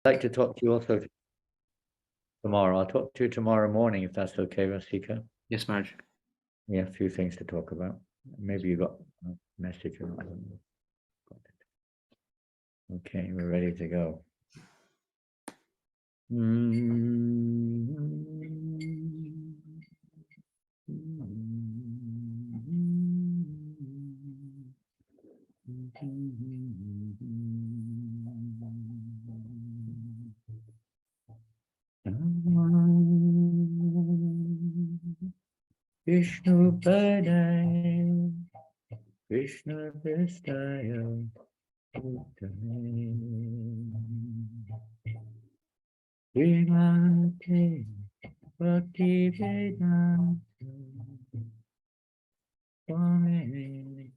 I'd like to talk to you also tomorrow. I'll talk to you tomorrow morning if that's okay, Rasika. Yes, Maharaj. Yeah, a few things to talk about. Maybe you got a message or not. I don't know. Okay, we're ready to go. Vishnu Padaya, Krishna Vistaya, Vimate, Bhakti Vedanta, Swami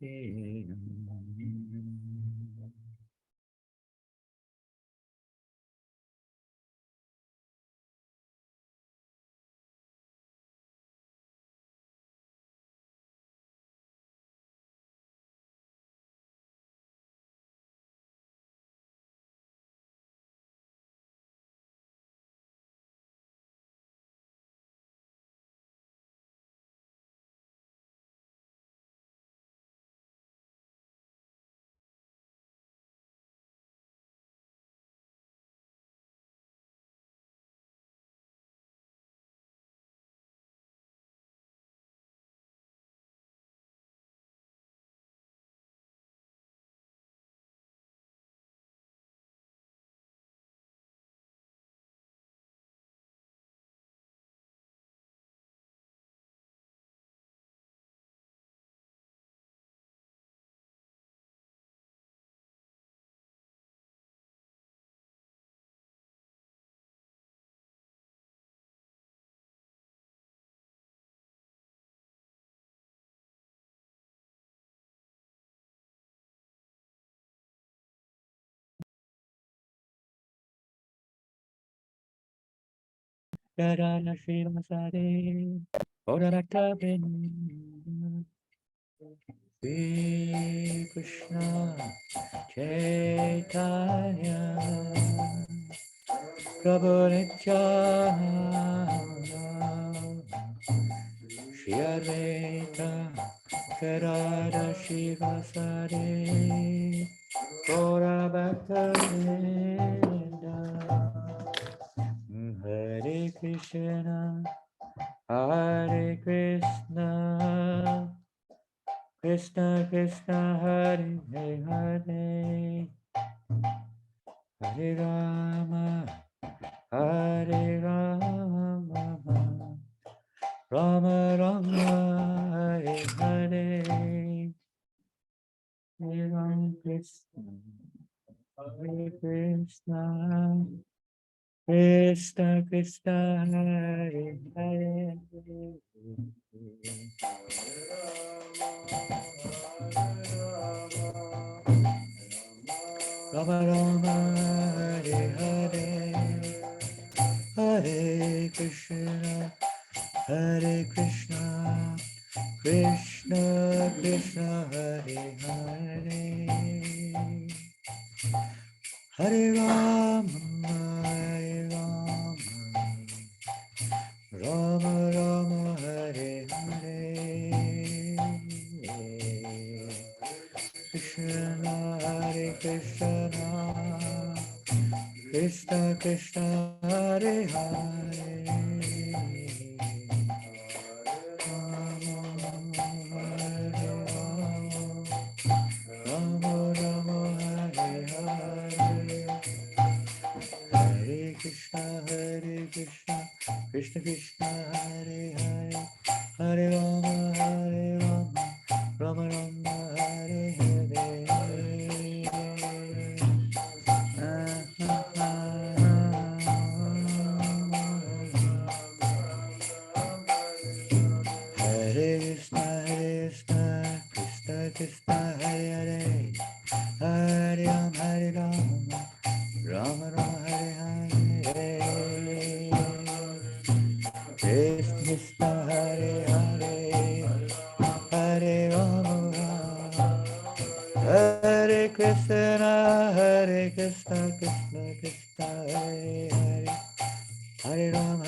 Dharana Srivasade, Odaratta Ben, Sri Krishna Chaitanya, Prabhu Nityananda, Shri Advaita Gadada Srivasade, Gaura Bhakta Hare Krishna, Hare Krishna, Krishna Krishna, Hare Hare, Hare Rama, Hare Rama, Rama Rama, Hare Hare, Hare Rama Krishna, Hare Krishna, Krishna Krishna, Hare Hare. Rama Rama, Hare Hare, Hare Krishna, Hare Krishna, Krishna Krishna, Hare Hare, Hare Rama, Hare Rama, Rama Rama, Hare Hare, Krishna Hare Krishna, Krishna Krishna, Hare Hare, Rama Rama, Hare Hare, Hare Krishna, Krishna Krishna, Hare Hare, Hare Rama, Rama Rama, Hare Hare. Hare Krishna, Krishna Krishna, Hare Hare, Hare Rama, Rama Rama, Hare Hare, Krishna Hare Rama,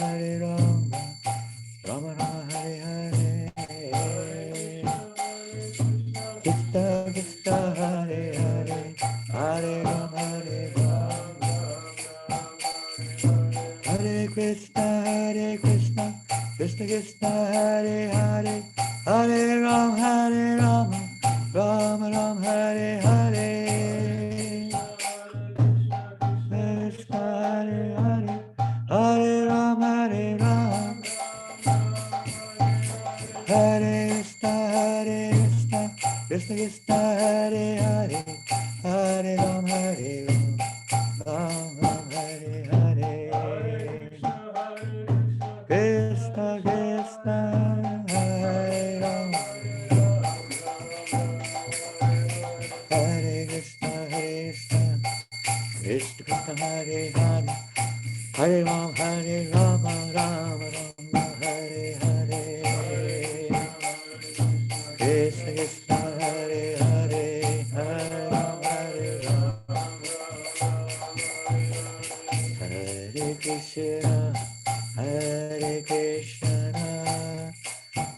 Rama Rama, Hare Hare. Krishna Krishna, Hare Hare, Hare Rama, Hare Krishna, Krishna Krishna, Hare Hare, Hare Rama, Rama Rama, Hare Hare. Krishna, Hare Hare, Hare Rama, Hare Krishna, Krishna Krishna, Hare Hare, Hare Rama, Rama Hare Hare. Krishna Krishna, Hare Rama, Hare Krishna, Krishna Krishna, Hare Hare, Hare Rama, Rama Rama, Hare Hare. Krishna Krishna, Hare Hare, Hare Rama, Hare Krishna, Hare Krishna,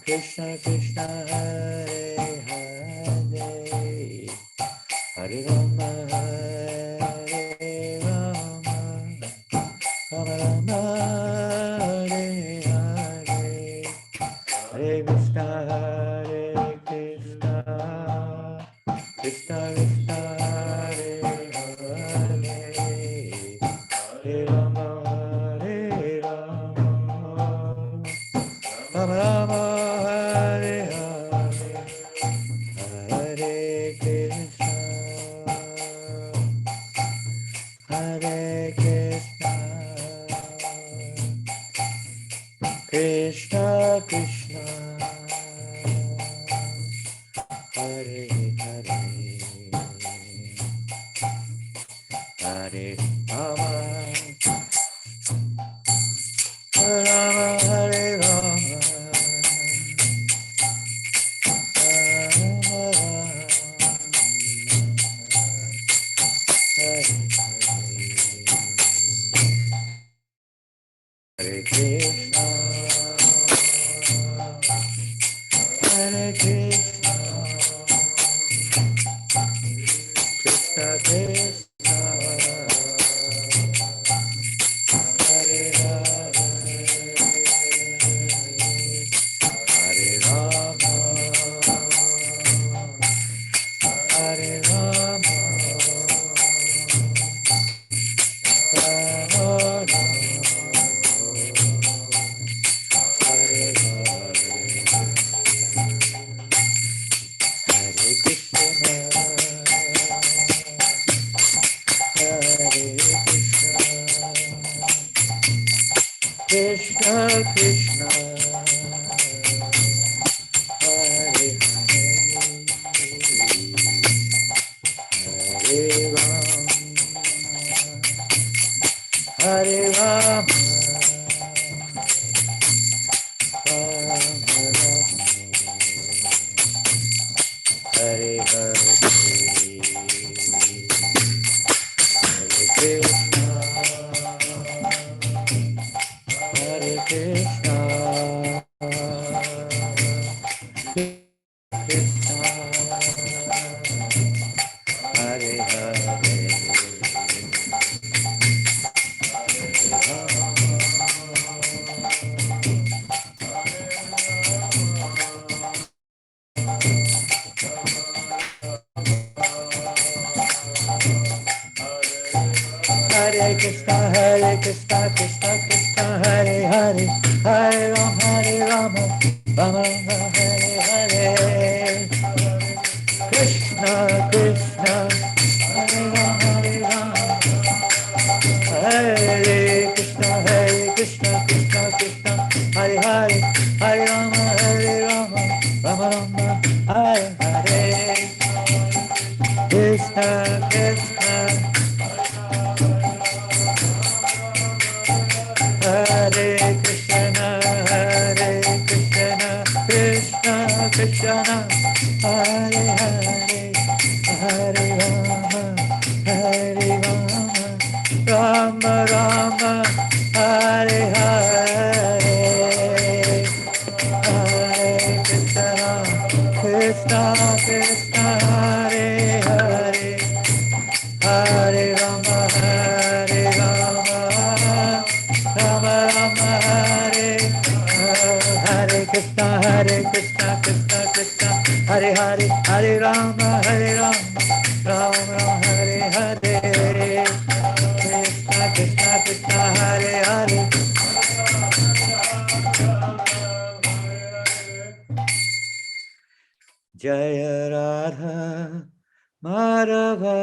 Krishna Krishna, Hare Hare, Hare Rama, Rama Rama, Hare Hare, Hare Krishna, Krishna Krishna, Hare Hare, Hare Rama, Rama Rama, Hare Hare, Hare Krishna, Hare Krishna, Krishna Krishna, Hare Hare, Hare Rama, Rama Hare Rama, Rama Hare Hare, Hare Krishna, Hare Krishna, Krishna Krishna, Hare Hare, Hare Rama, Hare Rama, Rama Hare Hare, Hare Krishna, Hare Krishna, Krishna Krishna, Hare Hare, Hare Rama, Hare Hare, Hare Krishna, Hare Krishna, Krishna, Hare Hare, Hare Krishna, Krishna Krishna, Hare Hare, Hare Rama, Rama Rama, Hare Hare, Krishna Krishna, Hare Rama, Hare Krishna, Krishna Krishna, Hare Hare, Hare Rama, Rama Rama, Hare Hare, Krishna Krishna, Hare Krishna, Krishna Krishna, Hare Hare, Hare Rama, Rama Rama, Hare Krishna, Krishna Krishna, Hare Hare, Hare Rama, Rama Rama, Hare Hare, Krishna Krishna Krishna, Hare Hare. Jaya Radha Madhava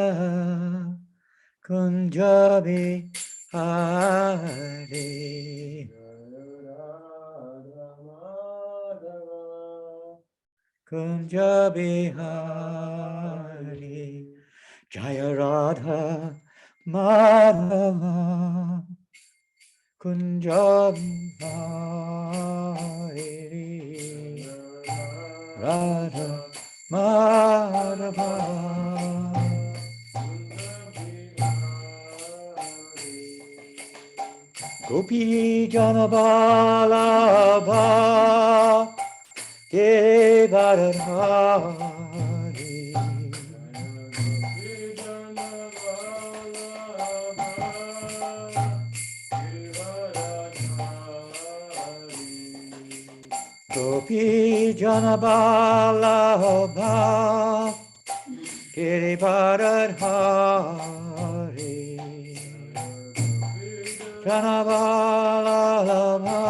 Kunjabi Hare. Kunjabi Hare. Jaya Radha Madhava Kunjabi Hare. Radha Madhava Gopi Janabalabha Devadhari Gopi Janabalabha Girivardhari Janabalabha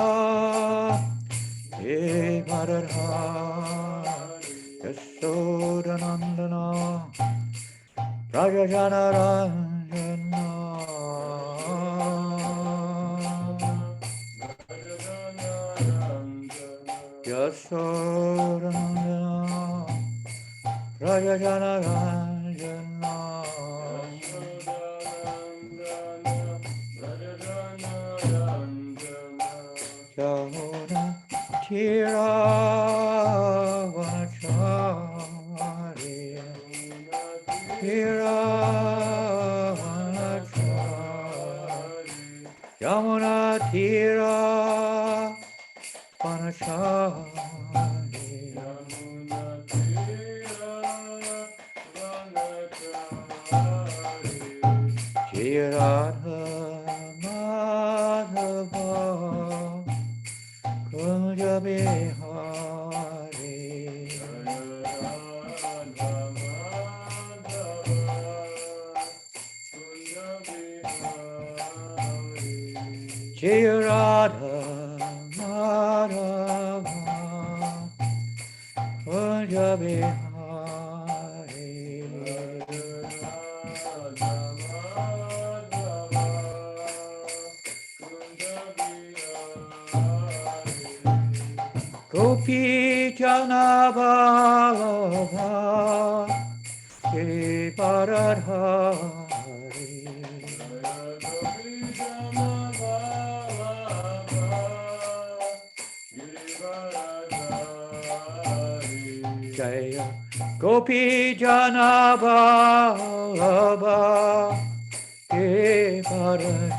Girivardhari Yasodanandana Raja Janarandana Yasodanandana Raja Janarandana Yamuna Tira Vanachari Tira Vanachari Yamuna Tira Vanachari Radha Madhava Kunja Bihari Jaya Radha Madhava Kunja Bihari Gopi Janabalabha Girivardhari Jaya Gopi Janabalabha Girivardhari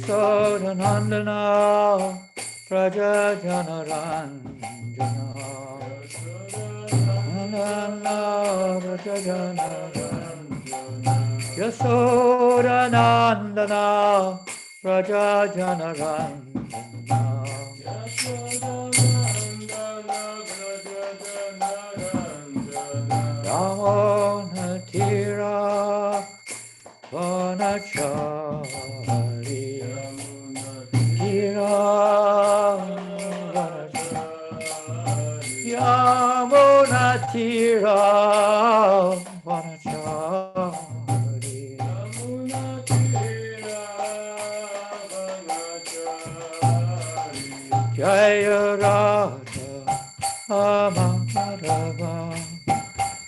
Janananda Praja Janarandana Janananda Praja Janarandana Yasodanandana Praja Janarandana Ramona Tira Vanachari Yamuna Tira Vanachari Jaya Radha Madhava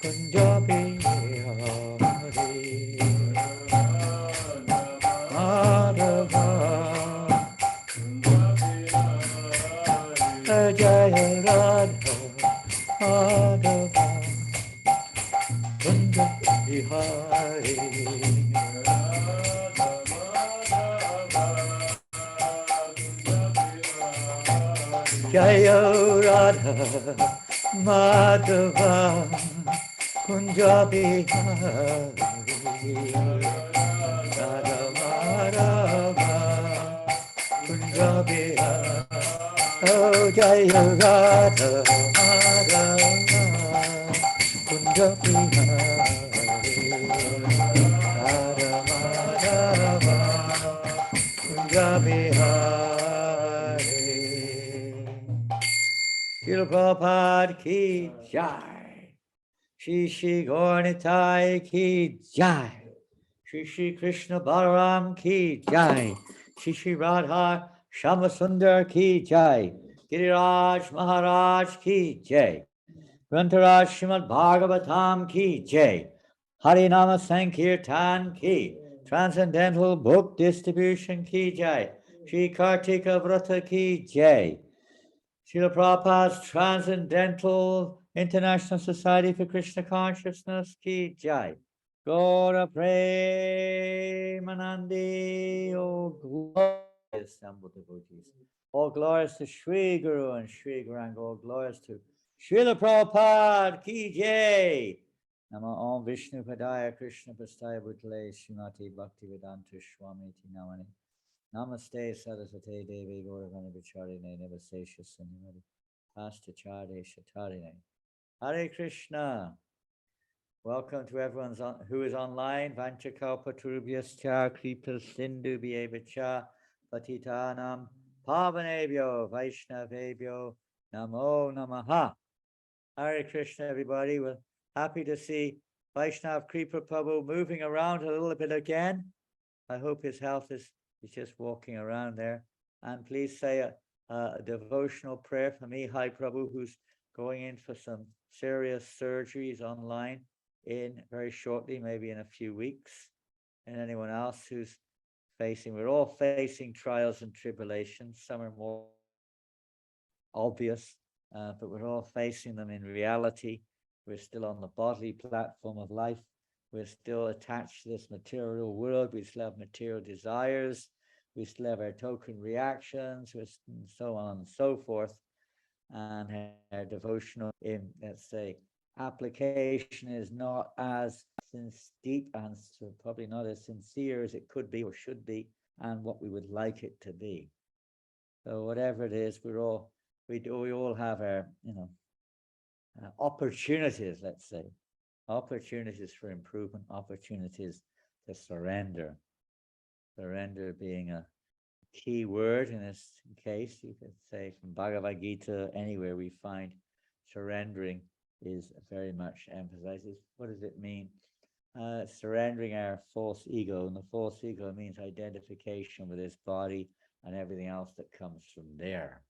Kunjabi Hari Madhava Jaya Radha Madhava Kunjabi Hari Jaya Radha Madhava Kunja Bihari Radha Madhava Kunja Bihari Oh Jaya Radha Madhava Kunja Bihari Radha Madhava Kunja Bihari Srila Prabhupada ki jai. Shri Shri Gauranitai ki jai. Shri Shri Krishna Balaram ki jai. Shri Shri Radha Shamasundar ki jai. Giriraj Maharaj ki jai. Grantaraj Srimad Bhagavatam ki jai. Harinama Sankirtan ki. Transcendental Book Distribution ki jai. Shri Kartika Vrata ki jai. Srila Prabhupada's Transcendental International Society for Krishna Consciousness ki jai. Gaura Premanandi, oh glorious assembled devotees. All glories to Sri Guru and Sri Gauranga. All glories to Srila Prabhupada ki jai. Nama Om Vishnu Padaya Krishna Pastaya Bhutale Srimati Bhakti Vedanta Swami Namani. Namaste Saraswate Devi Gauravani Vicharine Nivasesha Sunimari Pastachare Shatarine. Hare Krishna. Welcome to everyone who is online. Vanchakalpa Turubhyascha Kripa Sindhu Bhyevacha Patitanam Pavanebhyo Vaishnavebhyo Namo Namaha. Hare Krishna, everybody. We're happy to see Vaishnav Kripa Prabhu moving around a little bit again. I hope his health is just walking around there. And please say a devotional prayer for me, Hi Prabhu, who's going in for some serious surgeries online in very shortly, maybe in a few weeks. And anyone else who's we're all facing trials and tribulations. Some are more obvious, but we're all facing them in reality. We're still on the bodily platform of life. We're still attached to this material world. We still have material desires. We still have our token reactions, and so on and so forth. And our devotional, let's say, application is not as deep and probably not as sincere as it could be or should be, and what we would like it to be. So whatever it is, we all have our, opportunities, let's say. Opportunities for improvement, opportunities to surrender. Surrender being a key word in this case. You could say from Bhagavad Gita, anywhere we find surrendering is very much emphasizes. What does it mean? Surrendering our false ego, and the false ego means identification with this body and everything else that comes from there.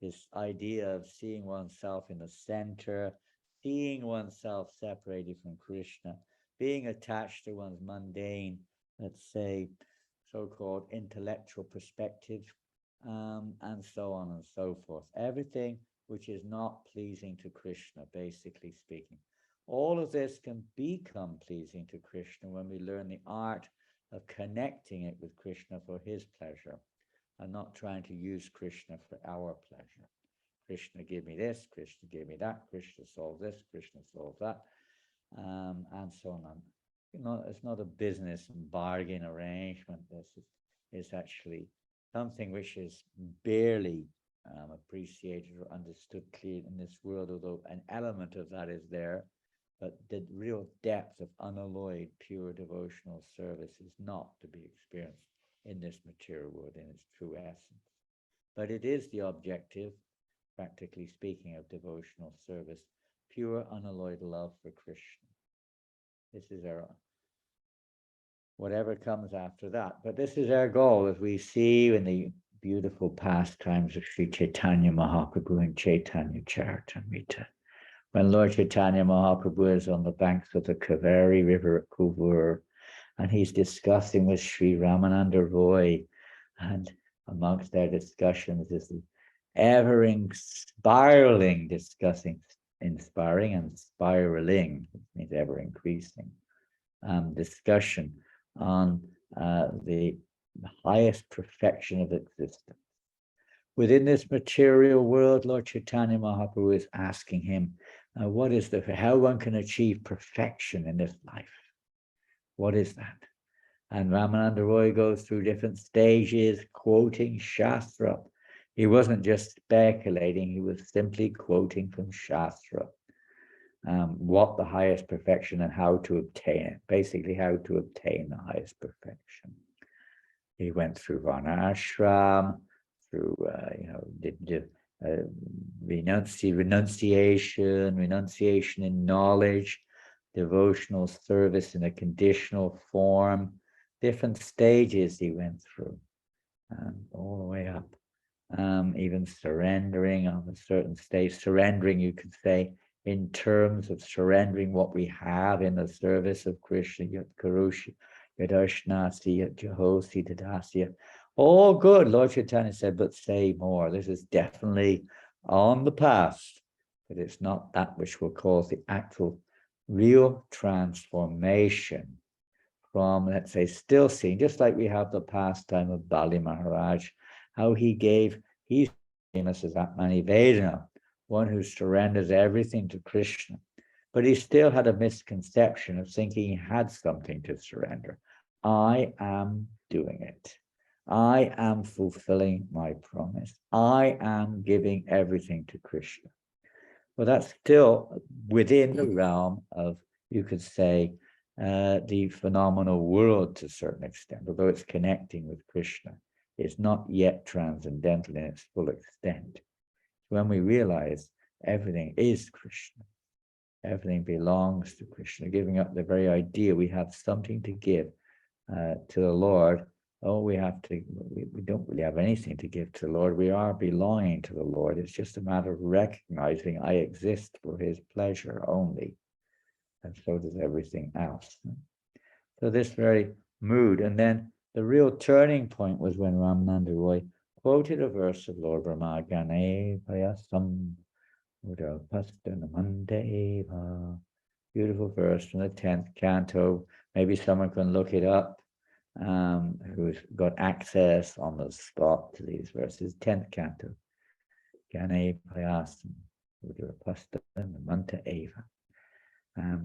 This idea of seeing oneself in the center, seeing oneself separated from Krishna, being attached to one's mundane, let's say, so-called intellectual perspective, and so on and so forth. Everything which is not pleasing to Krishna, basically speaking. All of this can become pleasing to Krishna when we learn the art of connecting it with Krishna for his pleasure, and not trying to use Krishna for our pleasure. Krishna give me this, Krishna give me that, Krishna solve this, Krishna solve that, and so on. It's not a business and bargain arrangement. This is actually something which is barely appreciated or understood clearly in this world, although an element of that is there. But the real depth of unalloyed, pure devotional service is not to be experienced in this material world in its true essence. But it is the objective, practically speaking, of devotional service, pure, unalloyed love for Krishna. This is our, whatever comes after that. But this is our goal, as we see in the beautiful pastimes of Sri Chaitanya Mahaprabhu and Chaitanya Charitamrita. When Lord Chaitanya Mahaprabhu is on the banks of the Kaveri River at Kovur, and he's discussing with Sri Ramananda Roy, and amongst their discussions is the ever-spiraling inspiring and spiraling, which means ever-increasing, discussion on the highest perfection of existence, within this material world, Lord Chaitanya Mahaprabhu is asking him, what is how one can achieve perfection in this life? What is that? And Ramananda Roy goes through different stages, quoting Shastra. He wasn't just speculating, he was simply quoting from Shastra. What the highest perfection and how to obtain it, basically how to obtain the highest perfection. He went through Varnashram, through renunciation in knowledge, devotional service in a conditional form, different stages he went through, all the way up. Even surrendering of a certain stage, surrendering, you could say, in terms of surrendering what we have in the service of Krishna, Yat Karushi, Yadashnasi, Yat Jahosi, Dadasya. All good, Lord Chaitanya said, but say more. This is definitely on the past, but it's not that which will cause the actual real transformation from, let's say, still seeing, just like we have the pastime of Bali Maharaj, how he's famous as Atmani Vedana, one who surrenders everything to Krishna, but he still had a misconception of thinking he had something to surrender. I am doing it. I am fulfilling my promise. I am giving everything to Krishna. Well, that's still within the realm of, you could say, the phenomenal world to a certain extent, although it's connecting with Krishna. It's not yet transcendental in its full extent. When we realize everything is Krishna, everything belongs to Krishna, giving up the very idea we have something to give to the Lord. We don't really have anything to give to the Lord. We are belonging to the Lord. It's just a matter of recognizing I exist for his pleasure only. And so does everything else. So this very mood. And then the real turning point was when Ramananda Roy quoted a verse of Lord Brahma, Gane Payasam Udapasthanamanteva. Beautiful verse from the 10th canto. Maybe someone can look it up, who's got access on the spot to these verses. 10th canto. Gane Payasam Udapasthanamanteva.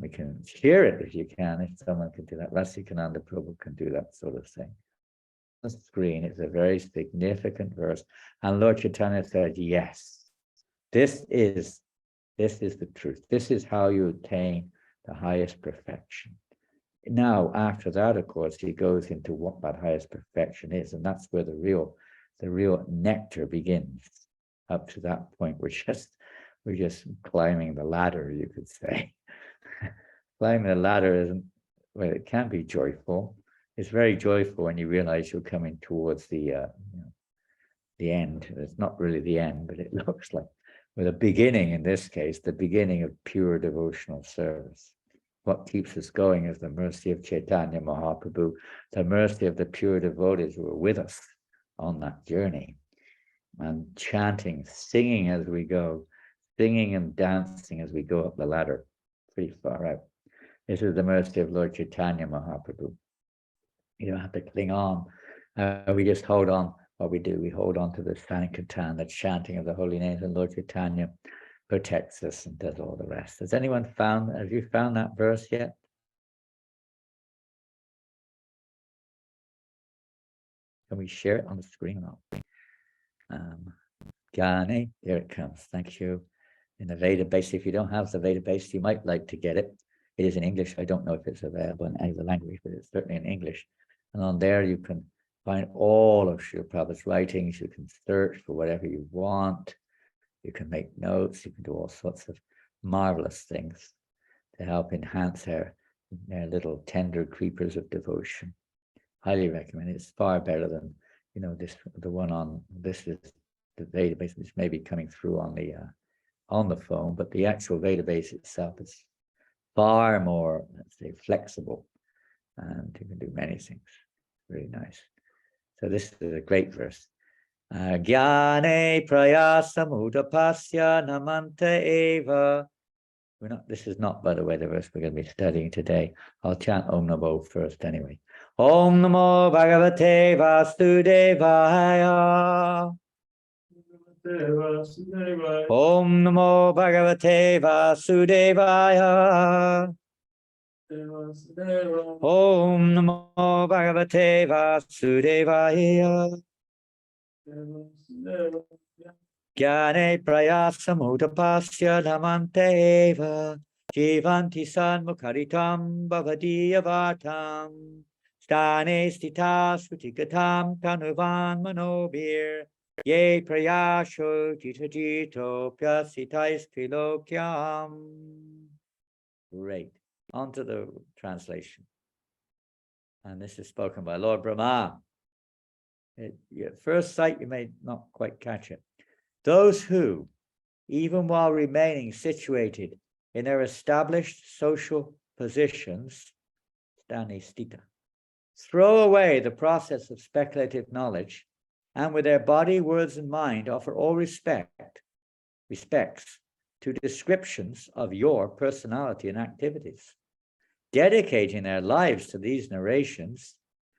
We can share it if you can, if someone can do that. Rasikananda Prabhu can do that sort of thing. On the screen, it's a very significant verse. And Lord Chaitanya said, yes, this is the truth. This is how you attain the highest perfection. Now, after that, of course, he goes into what that highest perfection is. And that's where the real nectar begins. Up to that point, we're just climbing the ladder, you could say. Climbing the ladder isn't, well, it can be joyful. It's very joyful when you realize you're coming towards the end. It's not really the end, but it looks like, with a beginning, in this case, the beginning of pure devotional service. What keeps us going is the mercy of Chaitanya Mahaprabhu, the mercy of the pure devotees who are with us on that journey, and chanting, singing as we go, singing and dancing as we go up the ladder, pretty far out. This is the mercy of Lord Chaitanya Mahaprabhu. You don't have to cling on. We just hold on. What we do, we hold on to the Sankirtan, the chanting of the holy names, and Lord Chaitanya protects us and does all the rest. Have you found that verse yet? Can we share it on the screen or not? Gane, here it comes. Thank you. In the Veda base, if you don't have the Veda base, you might like to get it. It is in English. I don't know if it's available in any other language, but it's certainly in English. And on there, you can find all of Srila Prabhupada's writings. You can search for whatever you want. You can make notes. You can do all sorts of marvelous things to help enhance their little tender creepers of devotion. Highly recommend it. It's far better than, the one on, this is the database, which may be coming through on the phone, but the actual database itself is far more, let's say, flexible, and you can do many things. Really nice. So this is a great verse. Gyane prayasam udapasya namanta eva. This is not, by the way, the verse we're going to be studying today. I'll chant Om Namo first anyway. Om Namo Bhagavate Vasudevaya. Om Namo Bhagavate Vasudevaya. Om Namo Bhagavate Vasudevaya. Jnane prayasamudapasya namante eva jivanti sanmukharitam bhavadiyavatam stane stita sutikatam tanuvan manobir ye prayasho jito pyasitais trilokyam. Great. On to the translation. And this is spoken by Lord Brahma. At first sight, you may not quite catch it. Those who, even while remaining situated in their established social positions, throw away the process of speculative knowledge, and with their body, words, and mind offer all respects to descriptions of your personality and activities, dedicating their lives to these narrations,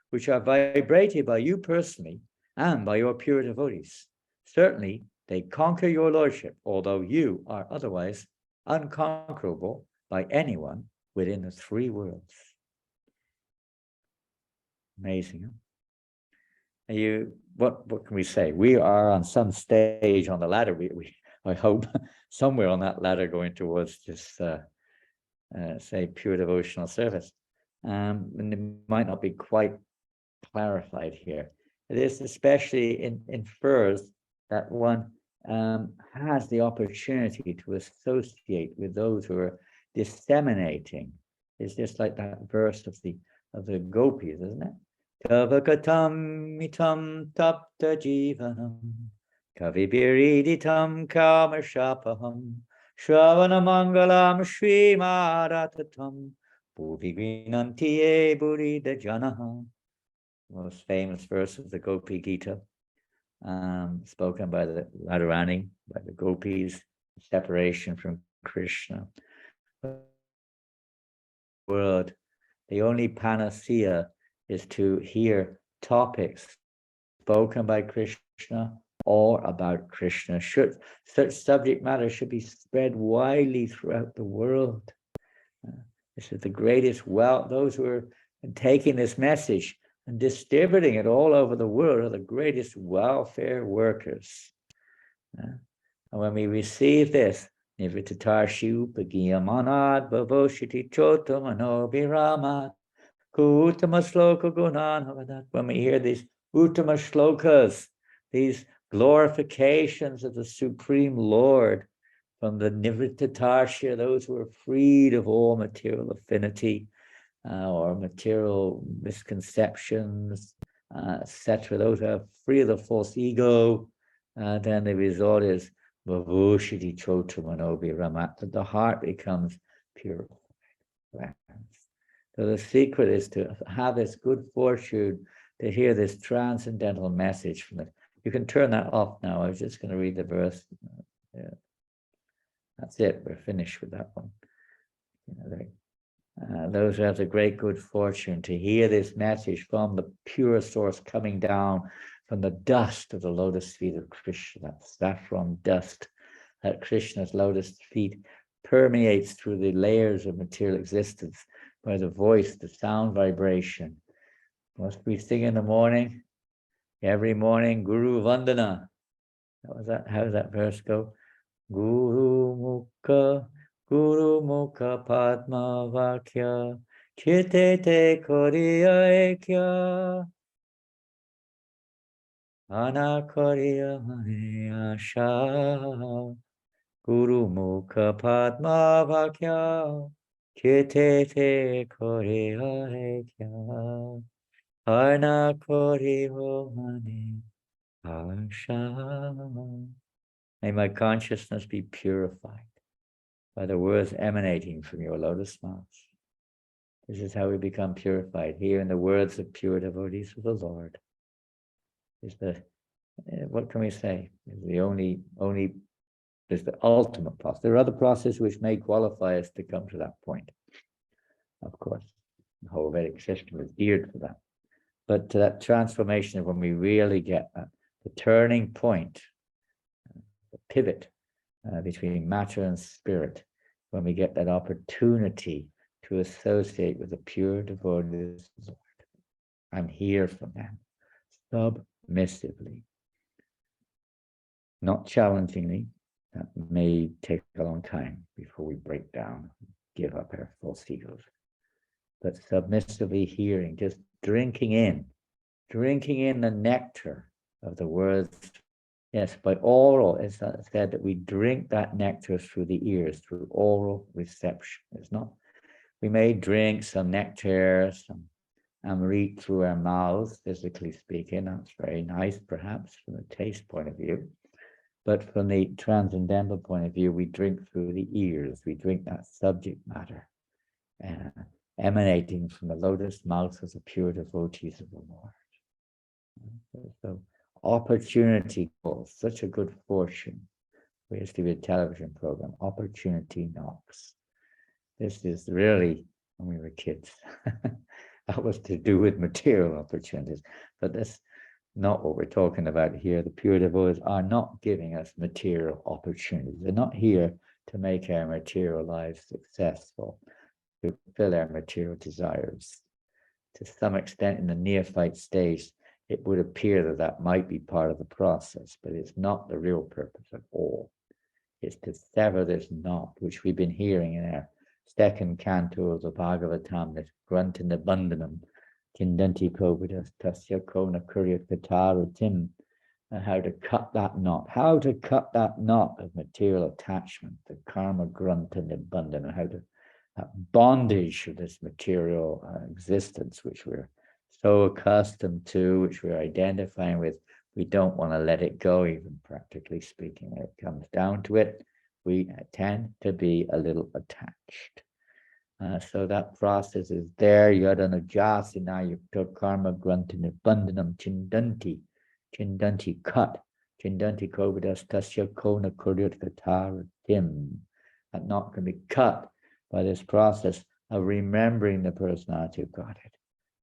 which are vibrated by you personally and by your pure devotees. Certainly, they conquer your lordship, although you are otherwise unconquerable by anyone within the three worlds. Amazing, huh? What can we say? We are on some stage on the ladder. I hope somewhere on that ladder going towards this, say, pure devotional service. And it might not be quite clarified here. This especially infers that one has the opportunity to associate with those who are disseminating. It's just like that verse of the gopis, isn't it? Kavakatam mitam tapta jivanam kavibiriditam kamashapaham shravana mangalam shrimaratatam bhuvivinantiye burida janaha. Most famous verse of the Gopi Gita, spoken by the Radharani, by the gopis, separation from Krishna. Word, the only panacea is to hear topics spoken by Krishna or about Krishna. Such subject matter should be spread widely throughout the world. This is the greatest wealth. Those who are taking this message and distributing it all over the world are the greatest welfare workers. And when we receive this, when we hear these Uttama Shlokas, these glorifications of the Supreme Lord from the Nivrittatarshya, those who are freed of all material affinity, or material misconceptions, etc. Those who are free of the false ego, then the result is Vavushiti Chotamanobi Ramat, that the heart becomes purified. So the secret is to have this good fortune to hear this transcendental message from it. You can turn that off now. I was just going to read the verse. That's it. We're finished with that one. Those who have the great good fortune to hear this message from the pure source coming down from the dust of the lotus feet of Krishna, that saffron dust, that Krishna's lotus feet permeates through the layers of material existence by the voice, the sound vibration. Must we sing in the morning? Every morning, Guru Vandana. How does that verse go? Guru Mukha Padma Vakya Chite Te Koriya Ekya Ana Koriya Asha Guru Mukha Padma Vakya Chite Te Koriya Ekya Ana Koriya Mani Asha. May my consciousness be purified by the words emanating from your lotus mouths. This is how we become purified. Here in the words of pure devotees of the Lord is what can we say? Is the only is the ultimate process. There are other processes which may qualify us to come to that point. Of course, the whole Vedic system is geared for that. But to that transformation of when we really get that, the turning point, pivot between matter and spirit, when we get that opportunity to associate with the pure devotees of the Lord and hear from them submissively, not challengingly. That may take a long time before we break down, give up our false egos, but submissively hearing, just drinking in the nectar of the words. Yes, by oral, it's said that we drink that nectar through the ears, through oral reception. It's not, we may drink some nectar, some amrit through our mouths, physically speaking. That's very nice, perhaps, from a taste point of view. But from the transcendental point of view, we drink through the ears. We drink that subject matter emanating from the lotus mouth of the pure devotees of the Lord. So opportunity calls, such a good fortune. We used to be a television program, Opportunity Knocks. This is really, when we were kids, that was to do with material opportunities, but that's not what we're talking about here. The pure devotees are not giving us material opportunities. They're not here to make our material lives successful, to fulfill our material desires. To some extent, in the neophyte stage, it would appear that that might be part of the process, but it's not the real purpose at all. It's to sever this knot, which we've been hearing in our second canto of the Bhagavatam, this Gruntina Bandhanam, Chindanti Kovidas Tasya Kona Kurya Kataratim, and how to cut that knot, of material attachment, the karma Gruntina Bandhana, how to, that bondage of this material existence, which we're so accustomed to, which we're identifying with, we don't want to let it go, even practically speaking. When it comes down to it, we tend to be a little attached. So that process is there. Yadana jasina yukta karma gruntina bandhanam chindanti cut, chindanti kovidas tasya kona kuryat kataratim. That knot can be cut by this process of remembering the personality of Godhead.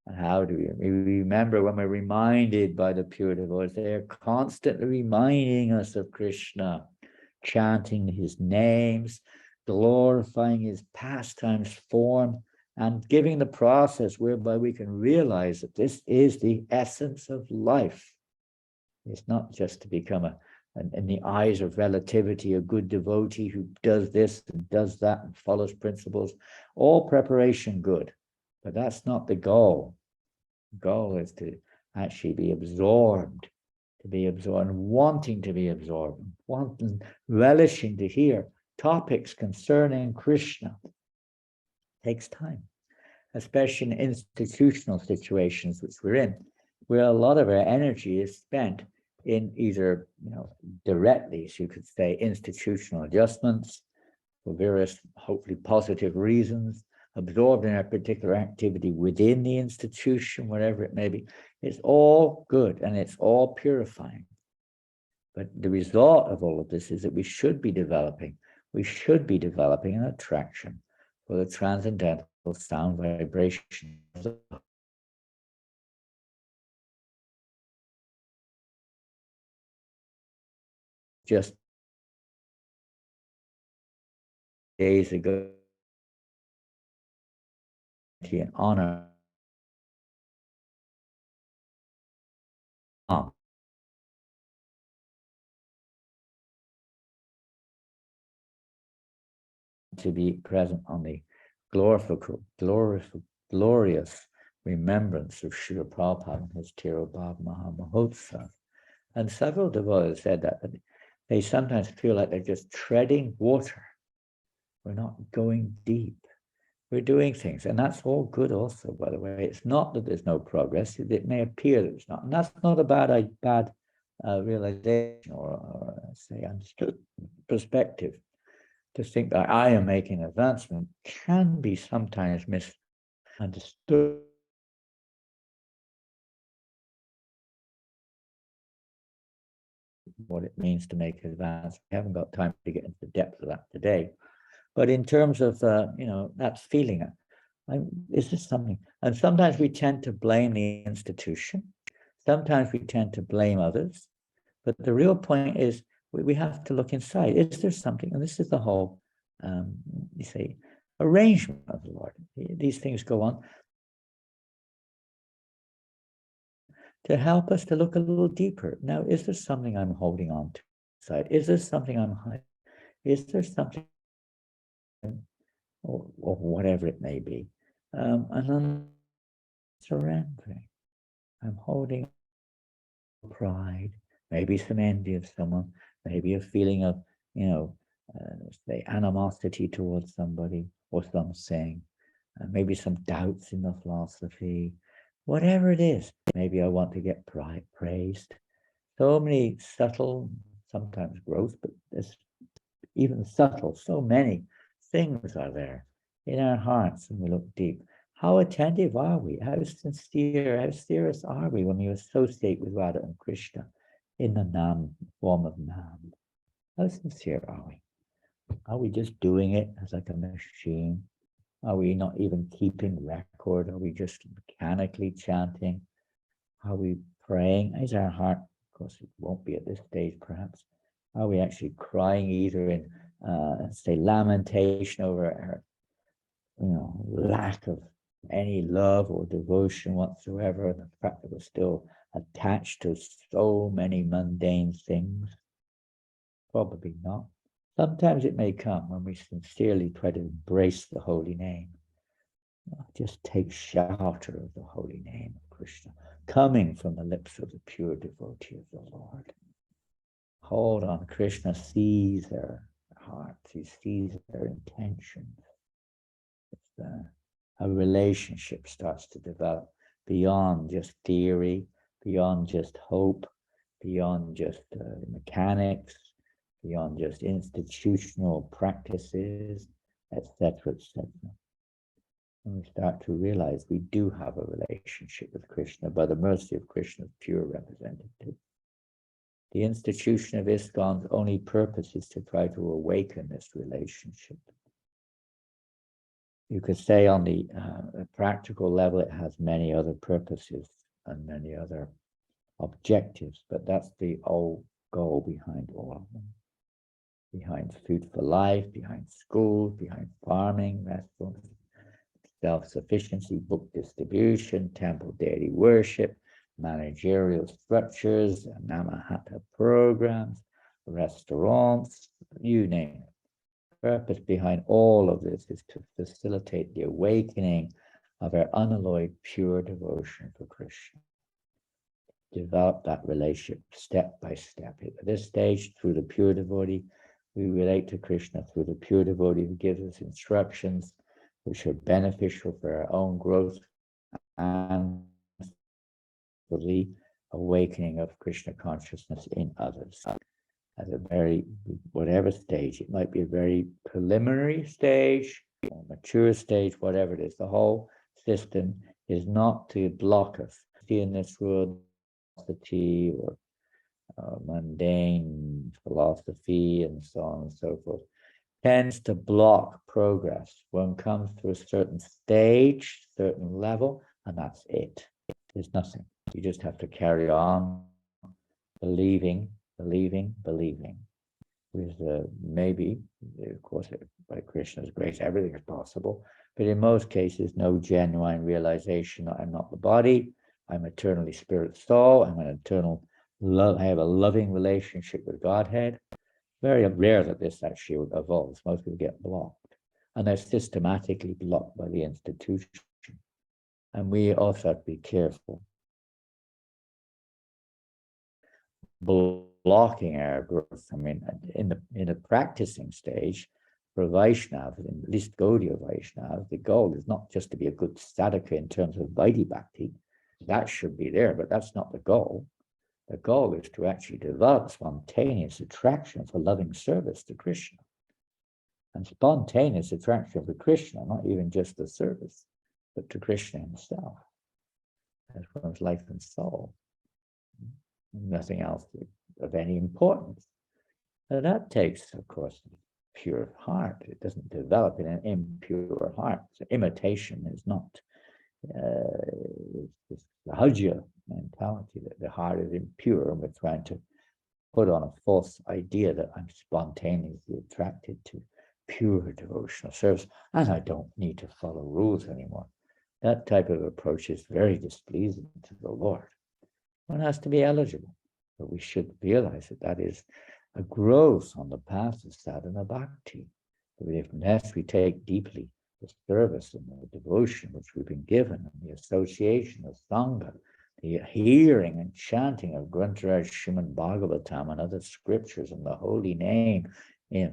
And how do we remember? When we're reminded by the pure devotees, they are constantly reminding us of Krishna, chanting his names, glorifying his pastimes form, and giving the process whereby we can realize that this is the essence of life. It's not just to become in the eyes of relativity, a good devotee who does this and does that and follows principles. All preparation good. But that's not the goal. The goal is to actually be absorbed, wanting to be absorbed, relishing to hear topics concerning Krishna. It takes time, especially in institutional situations, which we're in, where a lot of our energy is spent in either, directly, as you could say, institutional adjustments for various, hopefully positive reasons, absorbed in a particular activity within the institution, whatever it may be. It's all good and it's all purifying. But the result of all of this is that we should be developing an attraction for the transcendental sound vibration. Just days ago, in honor to be present on the glorious remembrance of Srila Prabhupada and his Tirobhav Mahamahotsav. And several devotees said that they sometimes feel like they're just treading water. We're not going deep. We're doing things, and that's all good also, by the way. It's not that there's no progress. It may appear that it's not, and that's not a bad realization or say understood perspective. To think that I am making advancement can be sometimes misunderstood. What it means to make advancement. I haven't got time to get into the depth of that today. But in terms of, that's feeling it. Is this something? And sometimes we tend to blame the institution. Sometimes we tend to blame others. But the real point is we have to look inside. Is there something? And this is the whole, you say, arrangement of the Lord. These things go on to help us to look a little deeper. Now, is there something I'm holding on to inside? Is there something I'm hiding? Is there something, or whatever it may be? And I'm surrendering. I'm holding pride, maybe some envy of someone, maybe a feeling of, say, animosity towards somebody or something, maybe some doubts in the philosophy, whatever it is. Maybe I want to get praised. So many subtle, sometimes gross, but there's even subtle, so many things are there in our hearts when we look deep. How attentive are we? How sincere, how serious are we when we associate with Radha and Krishna in the Nam, form of Nam? How sincere are we? Are we just doing it as like a machine? Are we not even keeping record? Are we just mechanically chanting? Are we praying? Is our heart, of course it won't be at this stage perhaps, are we actually crying either in, say, lamentation over our, lack of any love or devotion whatsoever, and the fact that we're still attached to so many mundane things? Probably not. Sometimes it may come when we sincerely try to embrace the holy name. Just take shelter of the holy name of Krishna, coming from the lips of the pure devotee of the Lord. Hold on. Krishna sees their hearts. He sees their intentions. A relationship starts to develop beyond just theory, beyond just hope, beyond just mechanics, beyond just institutional practices, etc., etc. And we start to realize we do have a relationship with Krishna by the mercy of Krishna's pure representative. The institution of ISKCON's only purpose is to try to awaken this relationship. You could say on the practical level, it has many other purposes and many other objectives, but that's the whole goal behind all of them. Behind Food for Life, behind schools, behind farming, restaurants, self-sufficiency, book distribution, temple deity worship, managerial structures, Namahatha programs, restaurants, you name it. Purpose behind all of this is to facilitate the awakening of our unalloyed pure devotion for Krishna. Develop that relationship step by step. At this stage, through the pure devotee, we relate to Krishna through the pure devotee who gives us instructions which are beneficial for our own growth and for the awakening of Krishna consciousness in others. At a very, whatever stage, it might be a very preliminary stage, or mature stage, whatever it is. The whole system is not to block us. In this world, philosophy or mundane philosophy and so on and so forth tends to block progress. One comes to a certain stage, certain level, and that's it. There's nothing. You just have to carry on believing. With maybe, of course, by Krishna's grace, everything is possible, but in most cases, no genuine realization that I'm not the body, I'm eternally spirit soul, I'm an eternal love, I have a loving relationship with Godhead. Very rare that this actually evolves. Most people get blocked, and they're systematically blocked by the institution. And we also have to be careful. Blocking our growth. I mean, in the practicing stage, for Vaishnava, at least Gaudiya Vaishnava, the goal is not just to be a good sadhaka in terms of Vaidhi Bhakti. That should be there, but that's not the goal. The goal is to actually develop spontaneous attraction for loving service to Krishna. And spontaneous attraction for Krishna, not even just the service, but to Krishna himself, as one's life and soul. Nothing else of any importance. And that takes, of course, pure heart. It doesn't develop in an impure heart. So imitation is not it's the Hajya mentality that the heart is impure and we're trying to put on a false idea that I'm spontaneously attracted to pure devotional service and I don't need to follow rules anymore. That type of approach is very displeasing to the Lord. One has to be eligible, but we should realize that that is a growth on the path of sadhana bhakti. Unless we take deeply the service and the devotion which we've been given, and the association of Sangha, the hearing and chanting of Grantaraj Srimad Bhagavatam and other scriptures in the holy name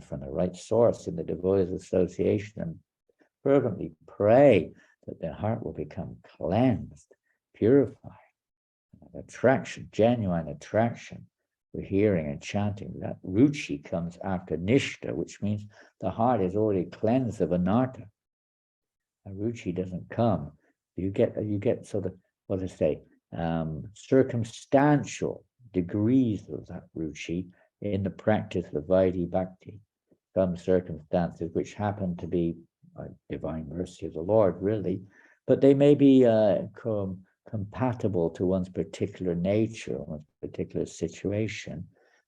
from the right source in the devotees' association, and fervently pray that the heart will become cleansed, purified, attraction, genuine attraction for hearing and chanting. That ruchi comes after nishta, which means the heart is already cleansed of anartha. And ruchi doesn't come. You get sort of, what to say, circumstantial degrees of that ruchi in the practice of Vaidhi Bhakti. Some circumstances which happen to be divine mercy of the Lord, really, but they may be compatible to one's particular nature, one's particular situation,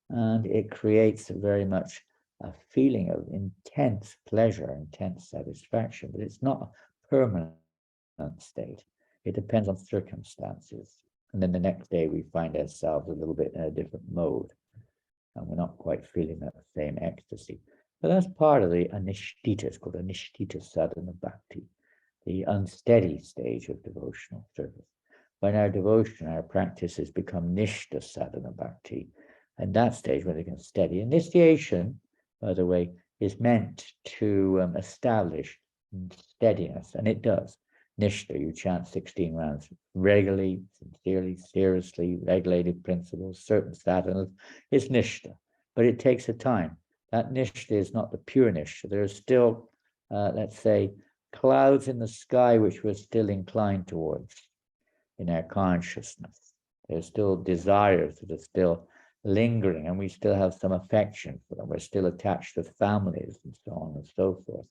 and it creates very much a feeling of intense pleasure, intense satisfaction, but it's not a permanent state. It depends on circumstances. And then the next day we find ourselves a little bit in a different mode, and we're not quite feeling that same ecstasy. But that's part of the anishtita. It's called anishtita sadhana bhakti, the unsteady stage of devotional service. When our devotion, our practices become nishta sadhana bhakti, and that stage when they become steady. Initiation, by the way, is meant to establish steadiness, and it does. Nishta, you chant 16 rounds regularly, sincerely, seriously, regulated principles, certain sadhanas, is nishta, but it takes a time. That nishta is not the pure nishta. There are still, let's say, clouds in the sky which we're still inclined towards in our consciousness. There's still desires that are still lingering, and we still have some affection for them. We're still attached to families and so on and so forth.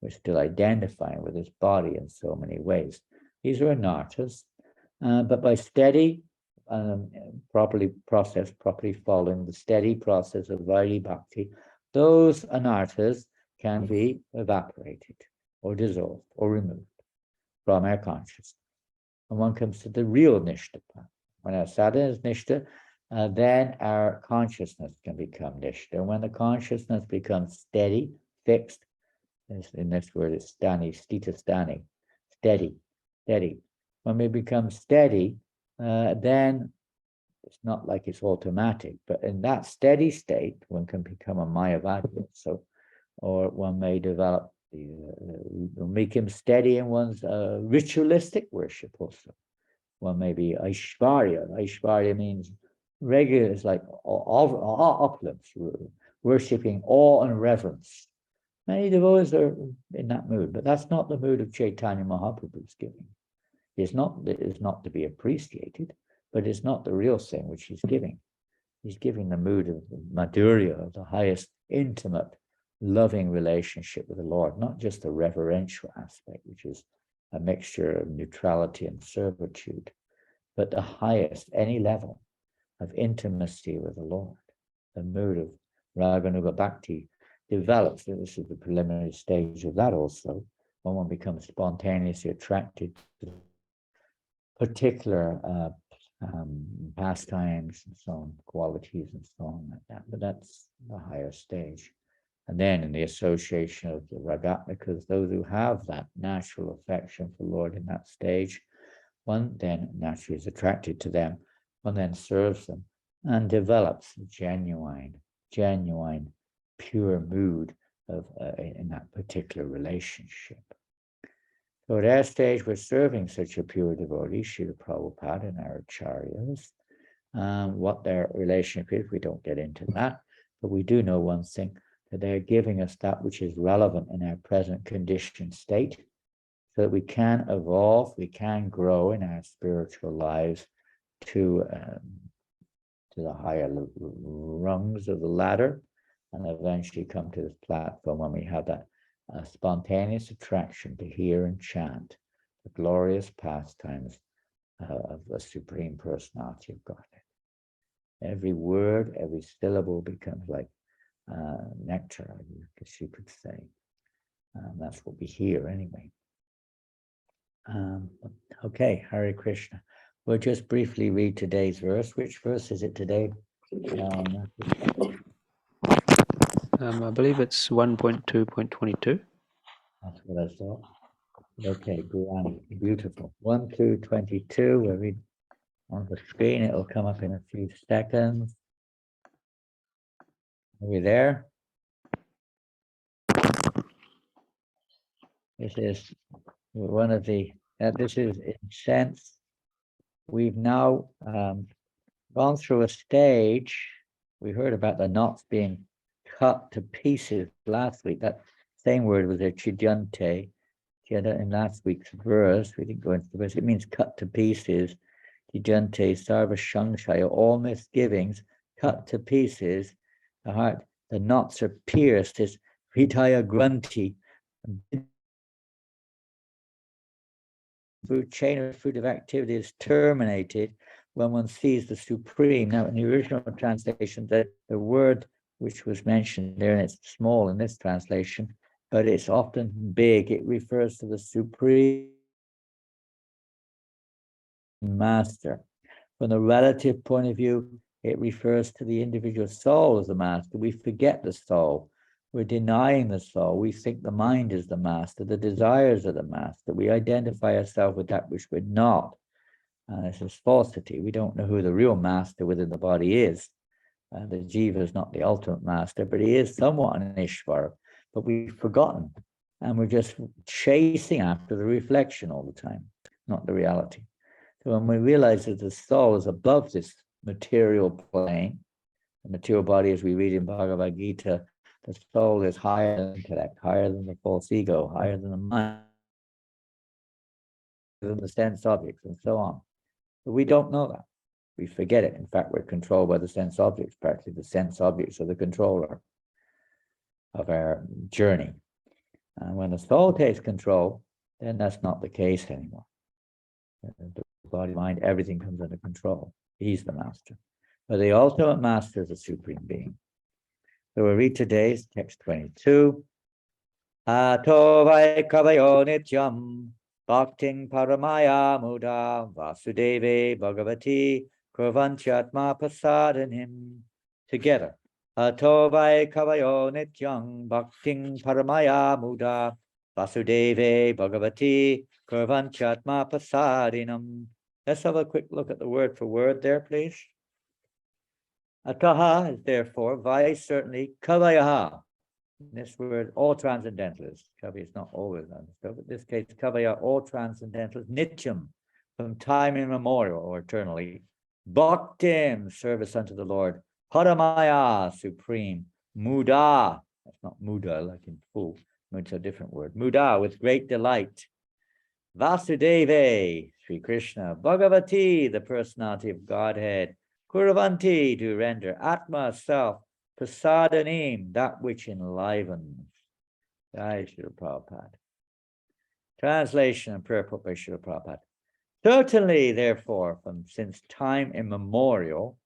We're still identifying with this body in so many ways. These are anarthas, but by steady, properly following the steady process of Vaidhi Bhakti, those anarthas can be evaporated or dissolved or removed from our consciousness. And one comes to the real nishta path. When our sadhana is nishta, then our consciousness can become nishta. And when the consciousness becomes steady, fixed, in this word it's stani, stita stani, steady. When we become steady, then it's not like it's automatic, but in that steady state, one can become a mayavadi. So, or one may develop, make him steady in one's ritualistic worship also. One may be Aishvarya. Aishvarya means regular, it's like opulence, worshipping awe and reverence. Many devotees are in that mood, but that's not the mood of Chaitanya Mahaprabhu's giving. It's not to be appreciated, but it's not the real thing which he's giving. He's giving the mood of Madhurya, of the highest intimate, loving relationship with the Lord, not just the reverential aspect, which is a mixture of neutrality and servitude, but the highest, any level of intimacy with the Lord. The mood of Raganuga Bhakti develops, this is the preliminary stage of that also, when one becomes spontaneously attracted to particular pastimes and so on, qualities and so on like that. But that's the higher stage. And then in the association of the ragatmikas, those who have that natural affection for the Lord in that stage, one then naturally is attracted to them, one then serves them and develops a genuine, pure mood of in that particular relationship. So at our stage, we're serving such a pure devotee, Srila Prabhupada and our acharyas. What their relationship is, we don't get into that, but we do know one thing, that they're giving us that which is relevant in our present conditioned state, so that we can evolve, we can grow in our spiritual lives to the higher rungs of the ladder, and eventually come to this platform when we have that spontaneous attraction to hear and chant the glorious pastimes of the Supreme Personality of Godhead. Every word, every syllable becomes like nectar, I guess you could say. That's what we hear anyway. Okay, Hare Krishna. We'll just briefly read today's verse. Which verse is it today? I believe it's 1.2.22. That's what I thought. Okay, Gurani, beautiful. 1-2-22. We'll read on the screen. It'll come up in a few seconds. Are we there? This is one of the, this is in sense, we've now gone through a stage. We heard about the knots being cut to pieces last week. That same word was a chidante. In last week's verse, we didn't go into the verse, it means cut to pieces. Chidante, sarva shangshaya, all misgivings, cut to pieces. The heart, the knots are pierced, it's hritaya granti. Chain of fruit of activity is terminated when one sees the Supreme. Now, in the original translation, the word which was mentioned there, and it's small in this translation, but it's often big. It refers to the Supreme Master. From the relative point of view, it refers to the individual soul as the master. We forget the soul. We're denying the soul. We think the mind is the master. The desires are the master. We identify ourselves with that which we're not. This is falsity. We don't know who the real master within the body is. The jiva is not the ultimate master, but he is somewhat an Ishvara. But we've forgotten. And we're just chasing after the reflection all the time, not the reality. So when we realize that the soul is above this material plane, the material body, as we read in Bhagavad Gita, the soul is higher than intellect, higher than the false ego, higher than the mind, than the sense objects, and so on. But we don't know that. We forget it. In fact, we're controlled by the sense objects. Practically, the sense objects are the controller of our journey. And when the soul takes control, then that's not the case anymore. The body, mind, everything comes under control. He's the master. But the ultimate master is the Supreme Being. So we'll read today's text 22. Ato vai kavayo nityam bhakting paramaya muda vasudeve bhagavati kurvanchatma pasadanim. Together. Ato vai kavayo nityam bhakting paramaya muda vasudeve bhagavati kurvanchatma pasadinam. Let's have a quick look at the word for word there, please. Ataha is therefore, vai certainly, kavayaha. This word, all transcendentalists. Kavi is not always understood, but in this case, kavaya, all transcendentalists, nityam, from time immemorial or eternally. Bhaktim, service unto the Lord. Paramaya, supreme. Muda, that's not muda like in full, it's a different word. Muda, with great delight. Vasudeve, Sri Krishna. Bhagavati, the personality of Godhead. Kuravanti, to render. Atma, self. Prasadanim, that which enlivens. Jai Srila Prabhupada. Translation and prayer put by Srila Prabhupada. Certainly, therefore, since time immemorial,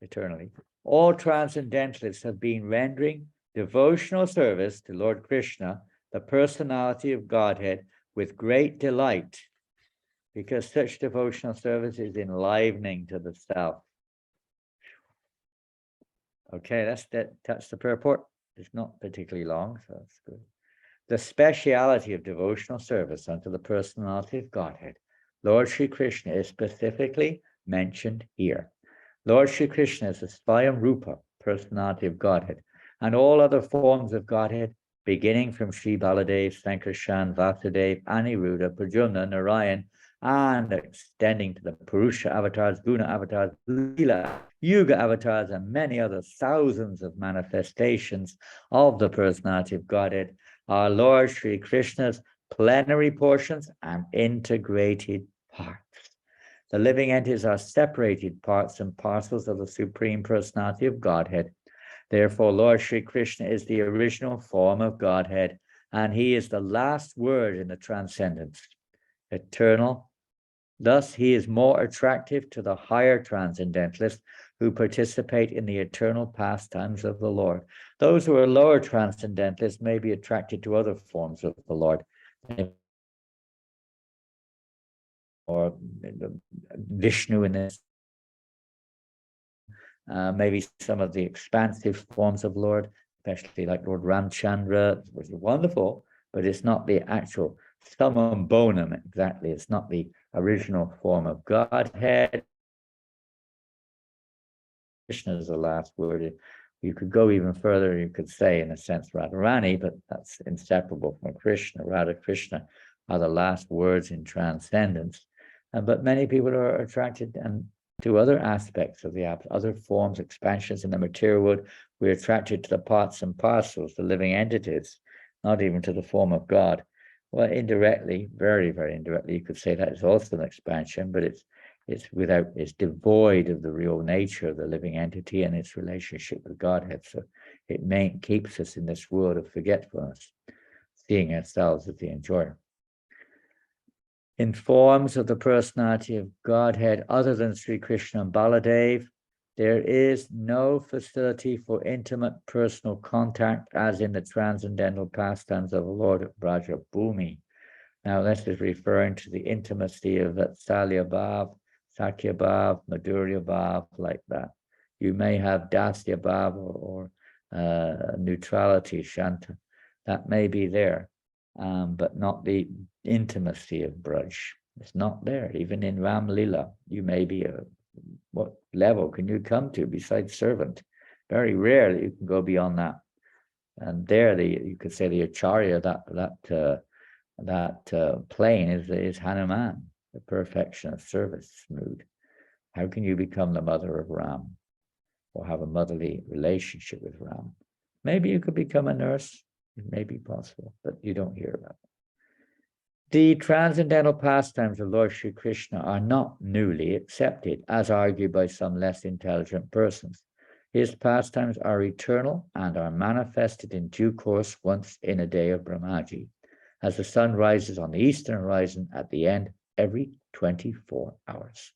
eternally, all transcendentalists have been rendering devotional service to Lord Krishna, the personality of Godhead, with great delight, because such devotional service is enlivening to the self. Okay, that's the purport. It's not particularly long, so that's good. The speciality of devotional service unto the personality of Godhead, Lord Sri Krishna, is specifically mentioned here. Lord Sri Krishna is the Svayam Rupa, personality of Godhead, and all other forms of Godhead, beginning from Sri Baladev, Sankarshan, Vasudev, Aniruddha, Pradyumna, Narayan, and extending to the Purusha avatars, Guna avatars, Lila, Yuga avatars, and many other thousands of manifestations of the personality of Godhead, are Lord Sri Krishna's plenary portions and integrated parts. The living entities are separated parts and parcels of the Supreme Personality of Godhead. Therefore, Lord Sri Krishna is the original form of Godhead, and he is the last word in the transcendence, eternal. Thus, he is more attractive to the higher transcendentalists who participate in the eternal pastimes of the Lord. Those who are lower transcendentalists may be attracted to other forms of the Lord, or Vishnu in this, maybe some of the expansive forms of Lord, especially like Lord Ramchandra, which is wonderful, but it's not the actual summum bonum exactly. It's not the original form of Godhead. Krishna is the last word. You could go even further. You could say, in a sense, Radharani, but that's inseparable from Krishna. Radha Krishna are the last words in transcendence. But many people are attracted to other aspects of the other forms, expansions in the material world. We're attracted to the parts and parcels, the living entities, not even to the form of God. Well, indirectly, very, very indirectly, you could say that is also an expansion, but it's devoid of the real nature of the living entity and its relationship with Godhead. So it keeps us in this world of forgetfulness, seeing ourselves as the enjoyer. In forms of the personality of Godhead other than Sri Krishna and Baladev, there is no facility for intimate personal contact as in the transcendental pastimes of the Lord of Braja Bhumi. Now, this is referring to the intimacy of Vatsalya Bhav, Sakya Bhav, Madhurya Bhav, like that. You may have Dasya Bhav or neutrality, Shanta. That may be there, but not the intimacy of Braj. It's not there. Even in Ram Lila, you may be what level can you come to besides servant? Very rarely you can go beyond that. And there, you could say the Acharya, that plane is Hanuman, the perfection of service mood. How can you become the mother of Ram or have a motherly relationship with Ram? Maybe you could become a nurse. It may be possible, but you don't hear about it. The transcendental pastimes of Lord Sri Krishna are not newly accepted, as argued by some less intelligent persons. His pastimes are eternal and are manifested in due course once in a day of Brahmaji, as the sun rises on the eastern horizon at the end every 24 hours.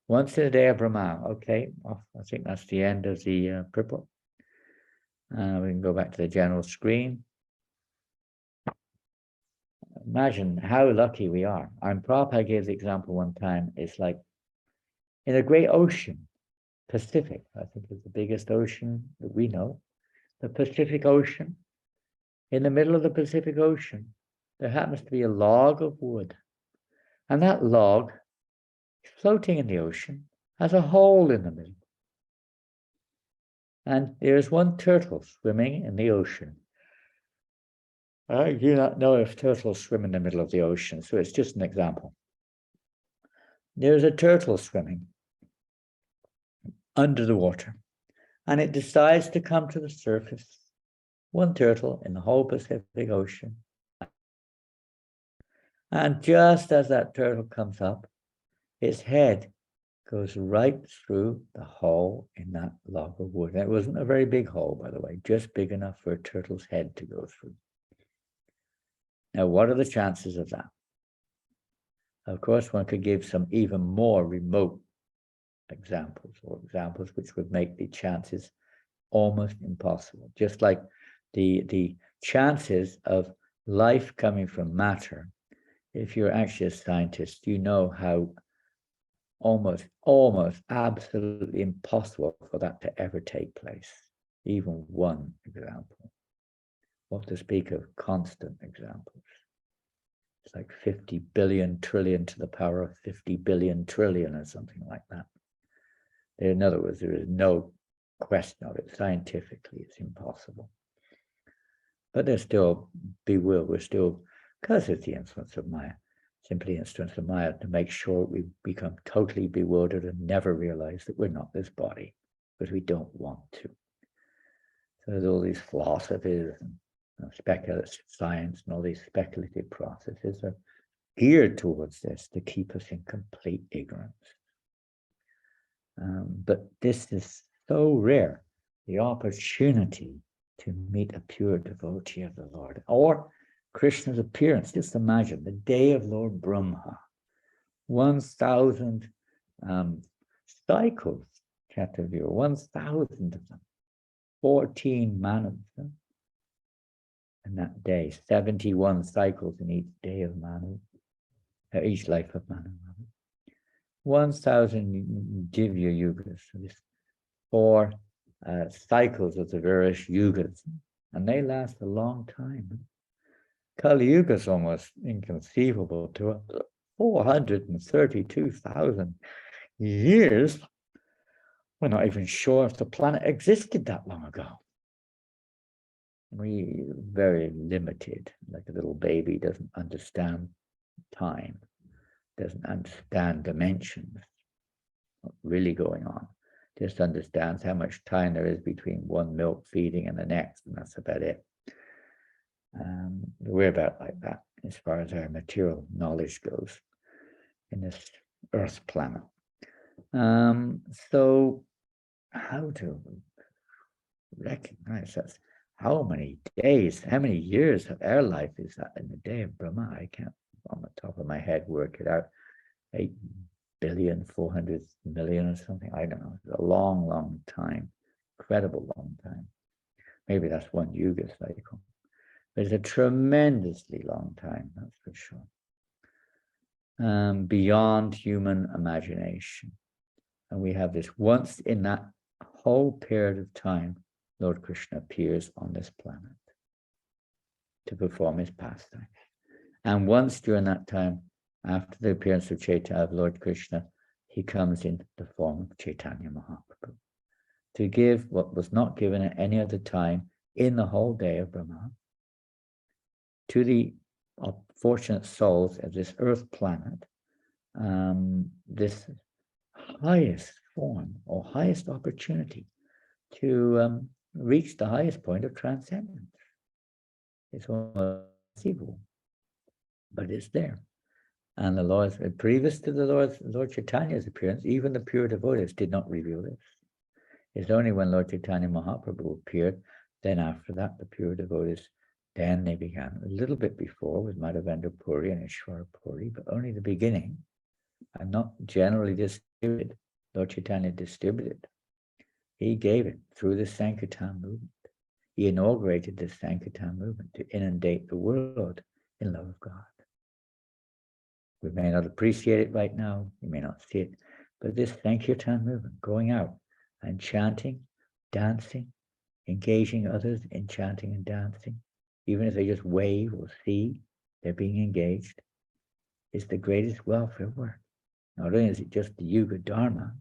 Once in a day of Brahma. Okay, well, I think that's the end of the purport. We can go back to the general screen. Imagine how lucky we are. And Prabhupada gave the example one time. It's like in a great ocean, Pacific, I think is the biggest ocean that we know, the Pacific Ocean. In the middle of the Pacific Ocean, there happens to be a log of wood. And that log, floating in the ocean, has a hole in the middle. And there's one turtle swimming in the ocean. I do not know if turtles swim in the middle of the ocean, so it's just an example. There's a turtle swimming under the water, and it decides to come to the surface. One turtle in the whole Pacific Ocean. And just as that turtle comes up, its head goes right through the hole in that log of wood. And it wasn't a very big hole, by the way, just big enough for a turtle's head to go through. Now, what are the chances of that? Of course, one could give some even more remote examples, or examples which would make the chances almost impossible. Just like the chances of life coming from matter, if you're actually a scientist, you know how almost absolutely impossible for that to ever take place. Even one example. What to speak of constant examples. It's like 50 billion trillion to the power of 50 billion trillion or something like that. In other words, there is no question of it. Scientifically, it's impossible. But they're still bewildered. We're still, because it's the influence of Maya, simply influence of Maya, to make sure we become totally bewildered and never realize that we're not this body, because we don't want to. So there's all these philosophies and speculative science and all these speculative processes are geared towards this to keep us in complete ignorance. But this is so rare, the opportunity to meet a pure devotee of the Lord, or Krishna's appearance. Just imagine the day of Lord Brahma, 1,000 cycles, Chatterview, 1,000 of them, 14 manas in that day, 71 cycles in each day of manu, each life of manu. 1,000 Divya Yugas, so this 4 cycles of the various yugas, and they last a long time. Kali Yuga is almost inconceivable to us. 432,000 years. We're not even sure if the planet existed that long ago. We very limited, like a little baby doesn't understand time, doesn't understand dimensions, what's really going on. Just understands how much time there is between one milk feeding and the next, and that's about it. We're about like that as far as our material knowledge goes in this Earth planet. So how to recognize that? How many days, how many years of our life is that in the day of Brahma? I can't, on the top of my head, work it out. 8,400,000,000 or something. I don't know. It's a long, long time. Incredible long time. Maybe that's one yuga cycle. But it's a tremendously long time, that's for sure. Beyond human imagination. And we have this once in that whole period of time, Lord Krishna appears on this planet to perform his pastimes. And once during that time, after the appearance of Chaitanya, of Lord Krishna, he comes in the form of Chaitanya Mahaprabhu to give what was not given at any other time in the whole day of Brahma to the fortunate souls of this earth planet, this highest form or highest opportunity to reach the highest point of transcendence. It's almost conceivable, but it's there. And the Lord, previous to the Lord Chaitanya's appearance, even the pure devotees did not reveal this. It's only when Lord Chaitanya Mahaprabhu appeared, then after that, the pure devotees, then they began a little bit before with Madhavendra Puri and Ishvara Puri, but only the beginning, and not generally distributed. Lord Chaitanya distributed. He gave it through the Sankirtan movement. He inaugurated the Sankirtan movement to inundate the world in love of God. We may not appreciate it right now, we may not see it, but this Sankirtan movement, going out and chanting, dancing, engaging others in chanting and dancing, even if they just wave or see, they're being engaged, is the greatest welfare work. Not only is it just the Yuga Dharma,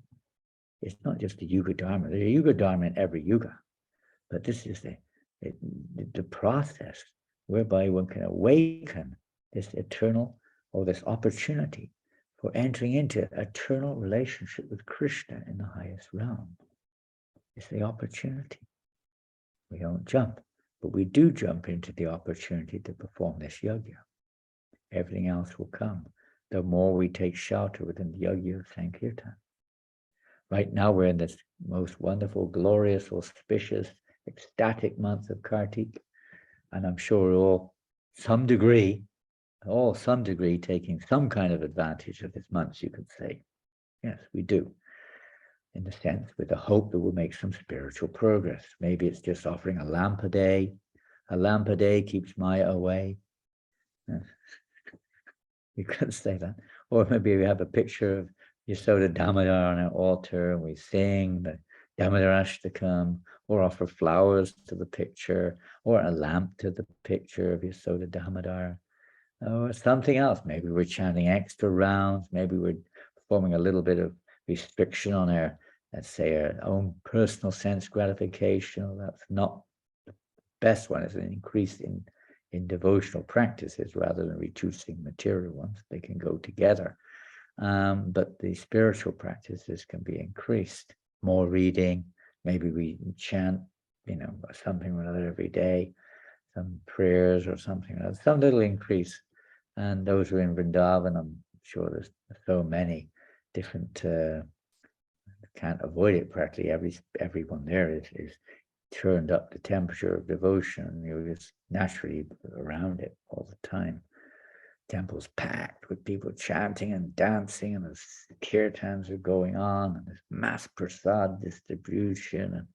it's not just the Yuga Dharma, there's a Yuga Dharma in every Yuga, but this is the process whereby one can awaken this eternal or this opportunity for entering into eternal relationship with Krishna in the highest realm. It's the opportunity. We don't jump, but we do jump into the opportunity to perform this yajna. Everything else will come. The more we take shelter within the yajna of Sankirtan. Right now we're in this most wonderful, glorious, auspicious, ecstatic month of Kartik, and I'm sure we're all some degree taking some kind of advantage of this month, you could say. Yes, we do. In the sense, with the hope that we'll make some spiritual progress. Maybe it's just offering a lamp a day. A lamp a day keeps Maya away. You could say that. Or maybe we have a picture of Yasoda Damodar on our altar and we sing the Damodar Ashtakam, or offer flowers to the picture, or a lamp to the picture of Yasoda Damodar, or something else. Maybe we're chanting extra rounds. Maybe we're performing a little bit of restriction on our, let's say, our own personal sense gratification. That's not the best one. It's an increase in devotional practices rather than reducing material ones. They can go together. But the spiritual practices can be increased. More reading. Maybe we chant, something or another every day, some prayers or something, some little increase. And those who are in Vrindavan, I'm sure there's so many different, can't avoid it practically. Everyone there is turned up the temperature of devotion. You're just naturally around it all the time. temple's packed with people chanting and dancing, and the kirtans are going on, and there's mass prasad distribution,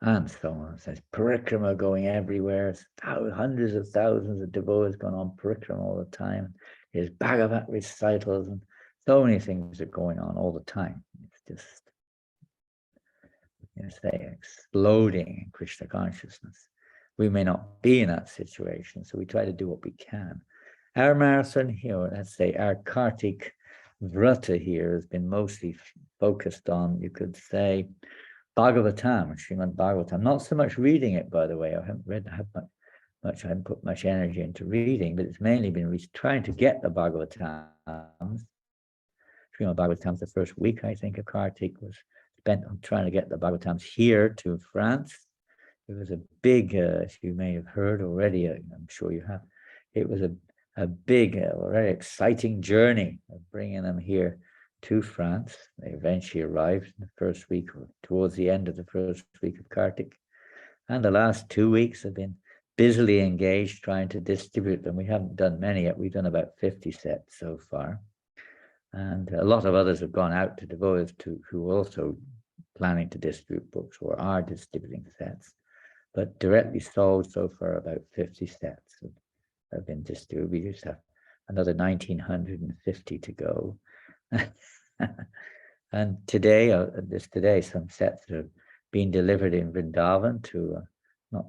and so on. There's parikrama going everywhere. Hundreds of thousands of devotees going on parikrama all the time. There's Bhagavat recitals, and so many things are going on all the time. It's just, exploding in Krishna consciousness. We may not be in that situation, so we try to do what we can. Our marathon here, let's say our Kartik Vrata here, has been mostly focused on, you could say, Bhagavatam, Srimad Bhagavatam. Not so much reading it, by the way. I haven't I haven't put much energy into reading, but it's mainly been trying to get the Bhagavatams. Srimad Bhagavatam's the first week, I think, of Kartik was spent on trying to get the Bhagavatams here to France. It was a big, as you may have heard already, I'm sure you have, it was a big, very exciting journey of bringing them here to France. They eventually arrived in the first week, or towards the end of the first week of Kartik. And the last 2 weeks have been busily engaged trying to distribute them. We haven't done many yet. We've done about 50 sets so far. And a lot of others have gone out to devotees who are also planning to distribute books or are distributing sets. But directly sold so far, about 50 sets have been distributed. We just have another 1,950 to go. And today, some sets are being delivered in Vrindavan to, not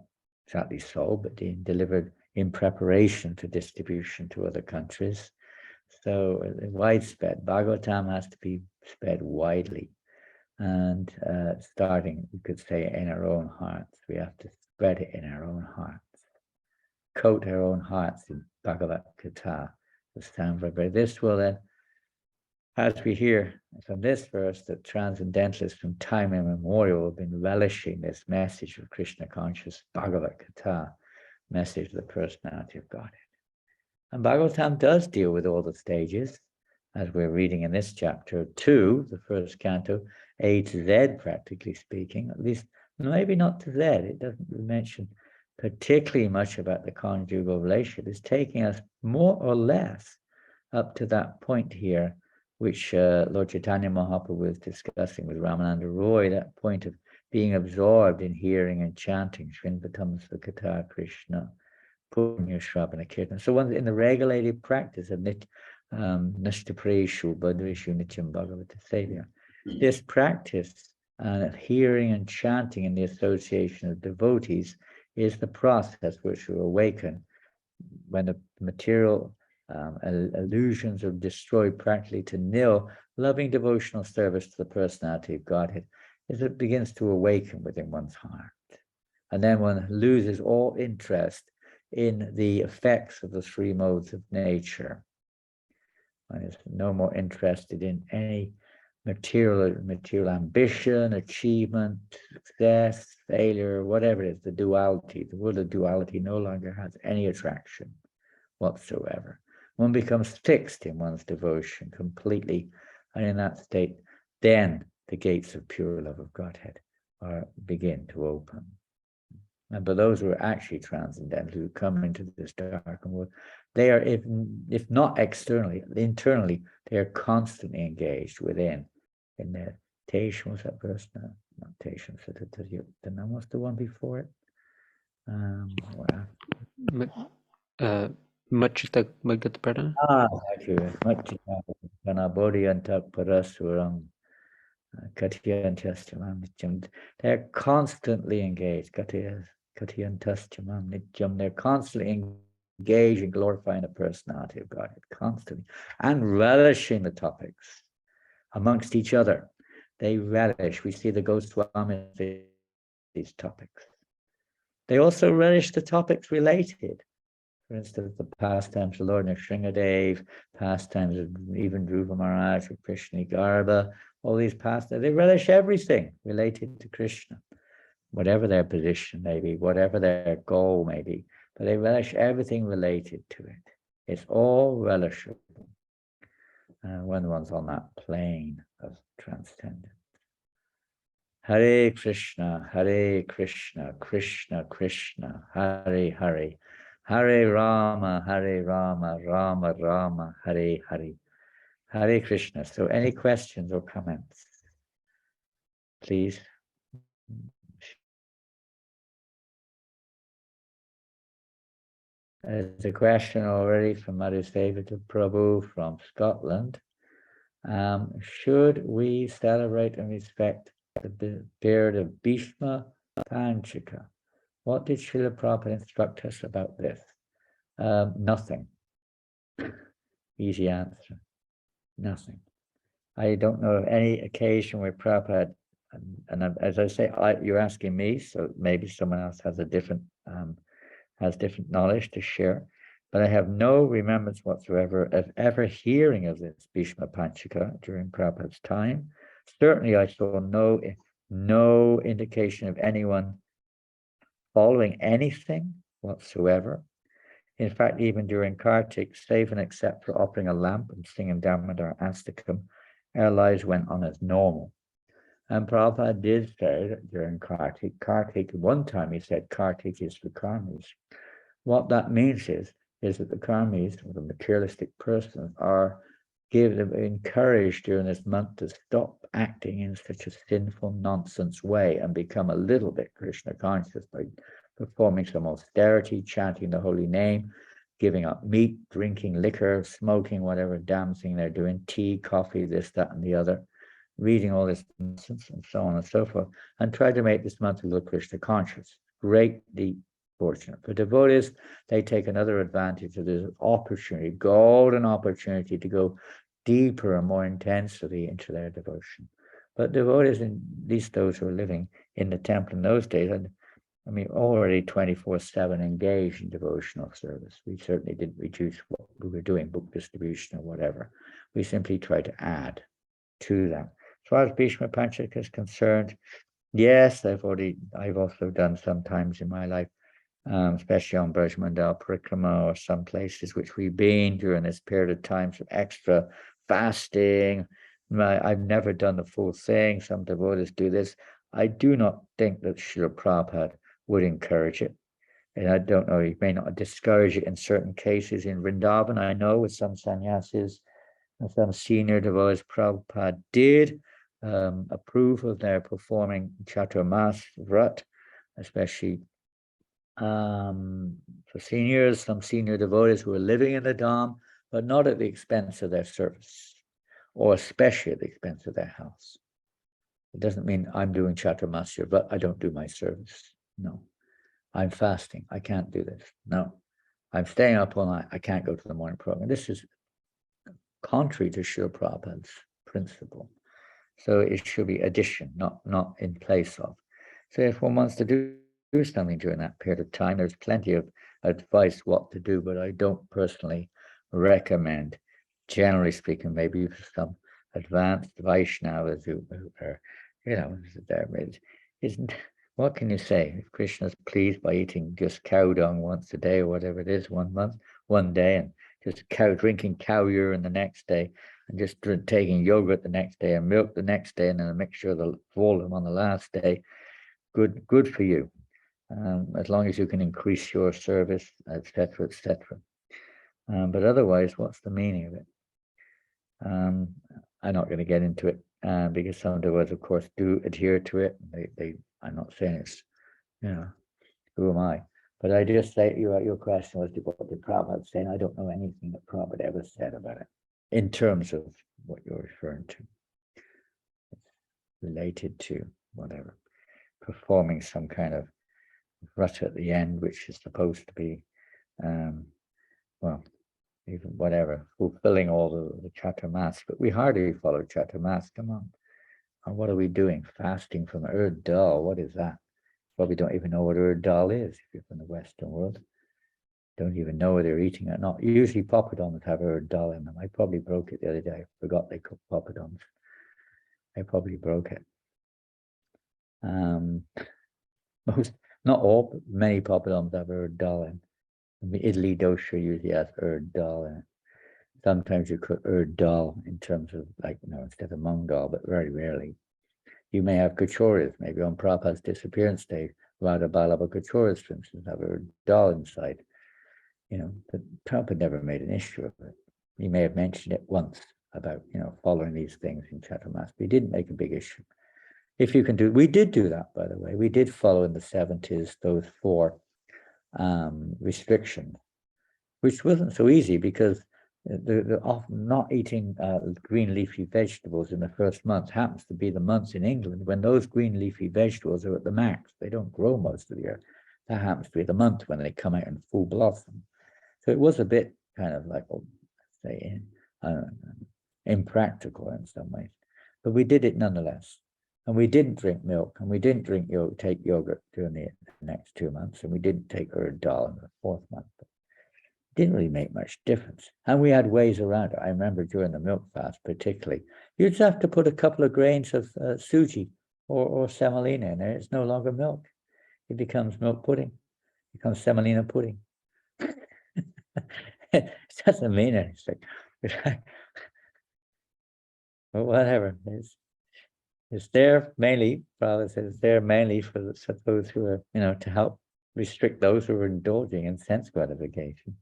exactly sold, but being delivered in preparation for distribution to other countries. So widespread. Bhagavatam has to be spread widely. And starting, you could say, in our own hearts. We have to spread it in our own hearts. Coat our own hearts in Bhagavad Gita, the sound vibration. This will then, as we hear from this verse, that transcendentalists from time immemorial have been relishing this message of Krishna conscious Bhagavad Gita, message of the personality of Godhead. And Bhagavatam does deal with all the stages, as we're reading in this chapter 2, the first canto, A to Z, practically speaking, at least maybe not to Z. It doesn't mention particularly much about the conjugal relationship. It's taking us more or less up to that point here, which Lord Chaitanya Mahaprabhu was discussing with Ramananda Roy, that point of being absorbed in hearing and chanting, Shrinvatam Svakata Krishna, Punya Shravana Kirtan. So one's in the regulated practice of Nishtapreshu, Badrishu, Nityam Bhagavata Sevya. This practice of hearing and chanting in the association of devotees is the process which will awaken when the material illusions are destroyed practically to nil. Loving devotional service to the personality of Godhead as it begins to awaken within one's heart. And then one loses all interest in the effects of the three modes of nature. One is no more interested in any material ambition, achievement, success, failure, whatever it is, the duality. The world of duality no longer has any attraction whatsoever. One becomes fixed in one's devotion completely, and in that state, then the gates of pure love of Godhead begin to open. And for those who are actually transcendental, who come into this darkened world, they are, if not externally, internally, they are constantly engaged within. In their Tesham, what's that verse now? Not Tesham, then what's the one before it? Machita Magat Pradana? Thank you. Machita Bodhi Antak Parasuram. They're constantly engaged. They're constantly engaged in glorifying the personality of God, constantly, and relishing the topics amongst each other. They relish. We see the Goswami these topics. They also relish the topics related. For instance, the pastimes of Lord Nrsimhadev, pastimes of even Dhruva Maharaj or Krishna Garba, all these pastimes, they relish everything related to Krishna, whatever their position may be, whatever their goal may be, but they relish everything related to it. It's all relishable when one's on that plane of transcendence. Hare Krishna, Krishna Krishna, Hare Hare, Hare Rama, Rama Rama, Hare Hare. Hare Krishna. So any questions or comments? Please. There's a question already from Madhuseva Prabhu from Scotland. Should we celebrate and respect the period of Bhishma Panchaka? What did Srila Prabhupada instruct us about this? Nothing. Easy answer. Nothing. I don't know of any occasion where Prabhupada, and as I say, you're asking me, so maybe someone else has a different knowledge to share, but I have no remembrance whatsoever of ever hearing of this Bhishma Panchaka during Prabhupada's time. Certainly, I saw no indication of anyone following anything whatsoever. In fact, even during Kartik, save and except for offering a lamp and singing Damodar Astakam, our lives went on as normal. And Prabhupada did say that during Kartik, one time he said Kartik is for karmis. What that means is that the karmis, or the materialistic persons, are encouraged during this month to stop acting in such a sinful nonsense way and become a little bit Krishna conscious by performing some austerity, chanting the holy name, giving up meat, drinking liquor, smoking, whatever damn thing they're doing, tea, coffee, this, that, and the other, reading all this nonsense and so on and so forth, and try to make this month a little Krishna conscious. Greatly fortunate. For devotees, they take another advantage of this opportunity, golden opportunity to go deeper and more intensely into their devotion. But devotees, at least those who are living in the temple in those days, and I mean, already 24/7 engaged in devotional service. We certainly didn't reduce what we were doing, book distribution or whatever. We simply tried to add to that. As far as Bhishma Panchaka is concerned, yes, I've also done sometimes in my life, especially on Brajmandal Parikrama or some places which we've been during this period of time, some extra fasting. I've never done the full thing. Some devotees do this. I do not think that Srila Prabhupada would encourage it. And I don't know, he may not discourage it in certain cases. In Vrindavan, I know with some sannyasis and some senior devotees, Prabhupada did approve of their performing Chaturmas Vrat, especially for seniors, some senior devotees who are living in the Dham, but not at the expense of their service, or especially at the expense of their house. It doesn't mean I'm doing Chaturmasya, but I don't do my service. No. I'm fasting. I can't do this. No. I'm staying up all night. I can't go to the morning program. This is contrary to Srila Prabhupada's principle. So it should be addition, not in place of. So if one wants to do something during that period of time, there's plenty of advice what to do, but I don't personally recommend, generally speaking, maybe for some advanced Vaishnavas who are, what can you say? If Krishna's pleased by eating just cow dung once a day or whatever it is, one day, and just drinking cow urine the next day, and just taking yogurt the next day and milk the next day, and then a mixture of all of them on the last day, good for you. As long as you can increase your service, etc., etc. But otherwise, what's the meaning of it? I'm not going to get into it because some devotees, of course, do adhere to it. I'm not saying it's, who am I? But I just say your question was what the Prabhupada saying. I don't know anything that Prabhupada ever said about it in terms of what you're referring to. It's related to whatever, performing some kind of rut at the end, which is supposed to be, even whatever, fulfilling all the Chaturmas, but we hardly follow Chaturmas. Come on. And what are we doing? Fasting from Urd Dal. What is that? Probably don't even know what Urd Dal is if you're from the Western world. Don't even know whether they're eating it or not. Usually poppadoms have Urd Dal in them. I probably broke it the other day. I forgot they cooked poppadoms. I probably broke it. Not all, but many poppadoms have Urd Dal in. The idli dosha usually has Urd Dal in it. Sometimes you cook Urd Dal in terms of instead of mung dal, but very rarely. You may have kachoras, maybe on Prabhupada's disappearance day, Radha Ballabha kachoras, for instance, have Urd Dal inside. but Prabhupada never made an issue of it. He may have mentioned it once about, following these things in Chaturmas, but he didn't make a big issue. If you can do, we did do that, by the way. We did follow in the 70s those 4 restrictions, which wasn't so easy because the often not eating green leafy vegetables in the first month happens to be the months in England when those green leafy vegetables are at the max. They don't grow most of the year. That happens to be the month when they come out in full blossom. So it was a bit kind of like, say, impractical in some ways. But we did it nonetheless. And we didn't drink milk, and we didn't take yogurt during the next 2 months, and we didn't take urd dal in the 4th month. But it didn't really make much difference. And we had ways around it. I remember during the milk fast, particularly, you just have to put a couple of grains of suji or semolina in there. It's no longer milk. It becomes milk pudding. It becomes semolina pudding. It doesn't mean anything. But whatever. It's there mainly, Prabhupada says, it's there mainly for those who are, to help restrict those who are indulging in sense gratification.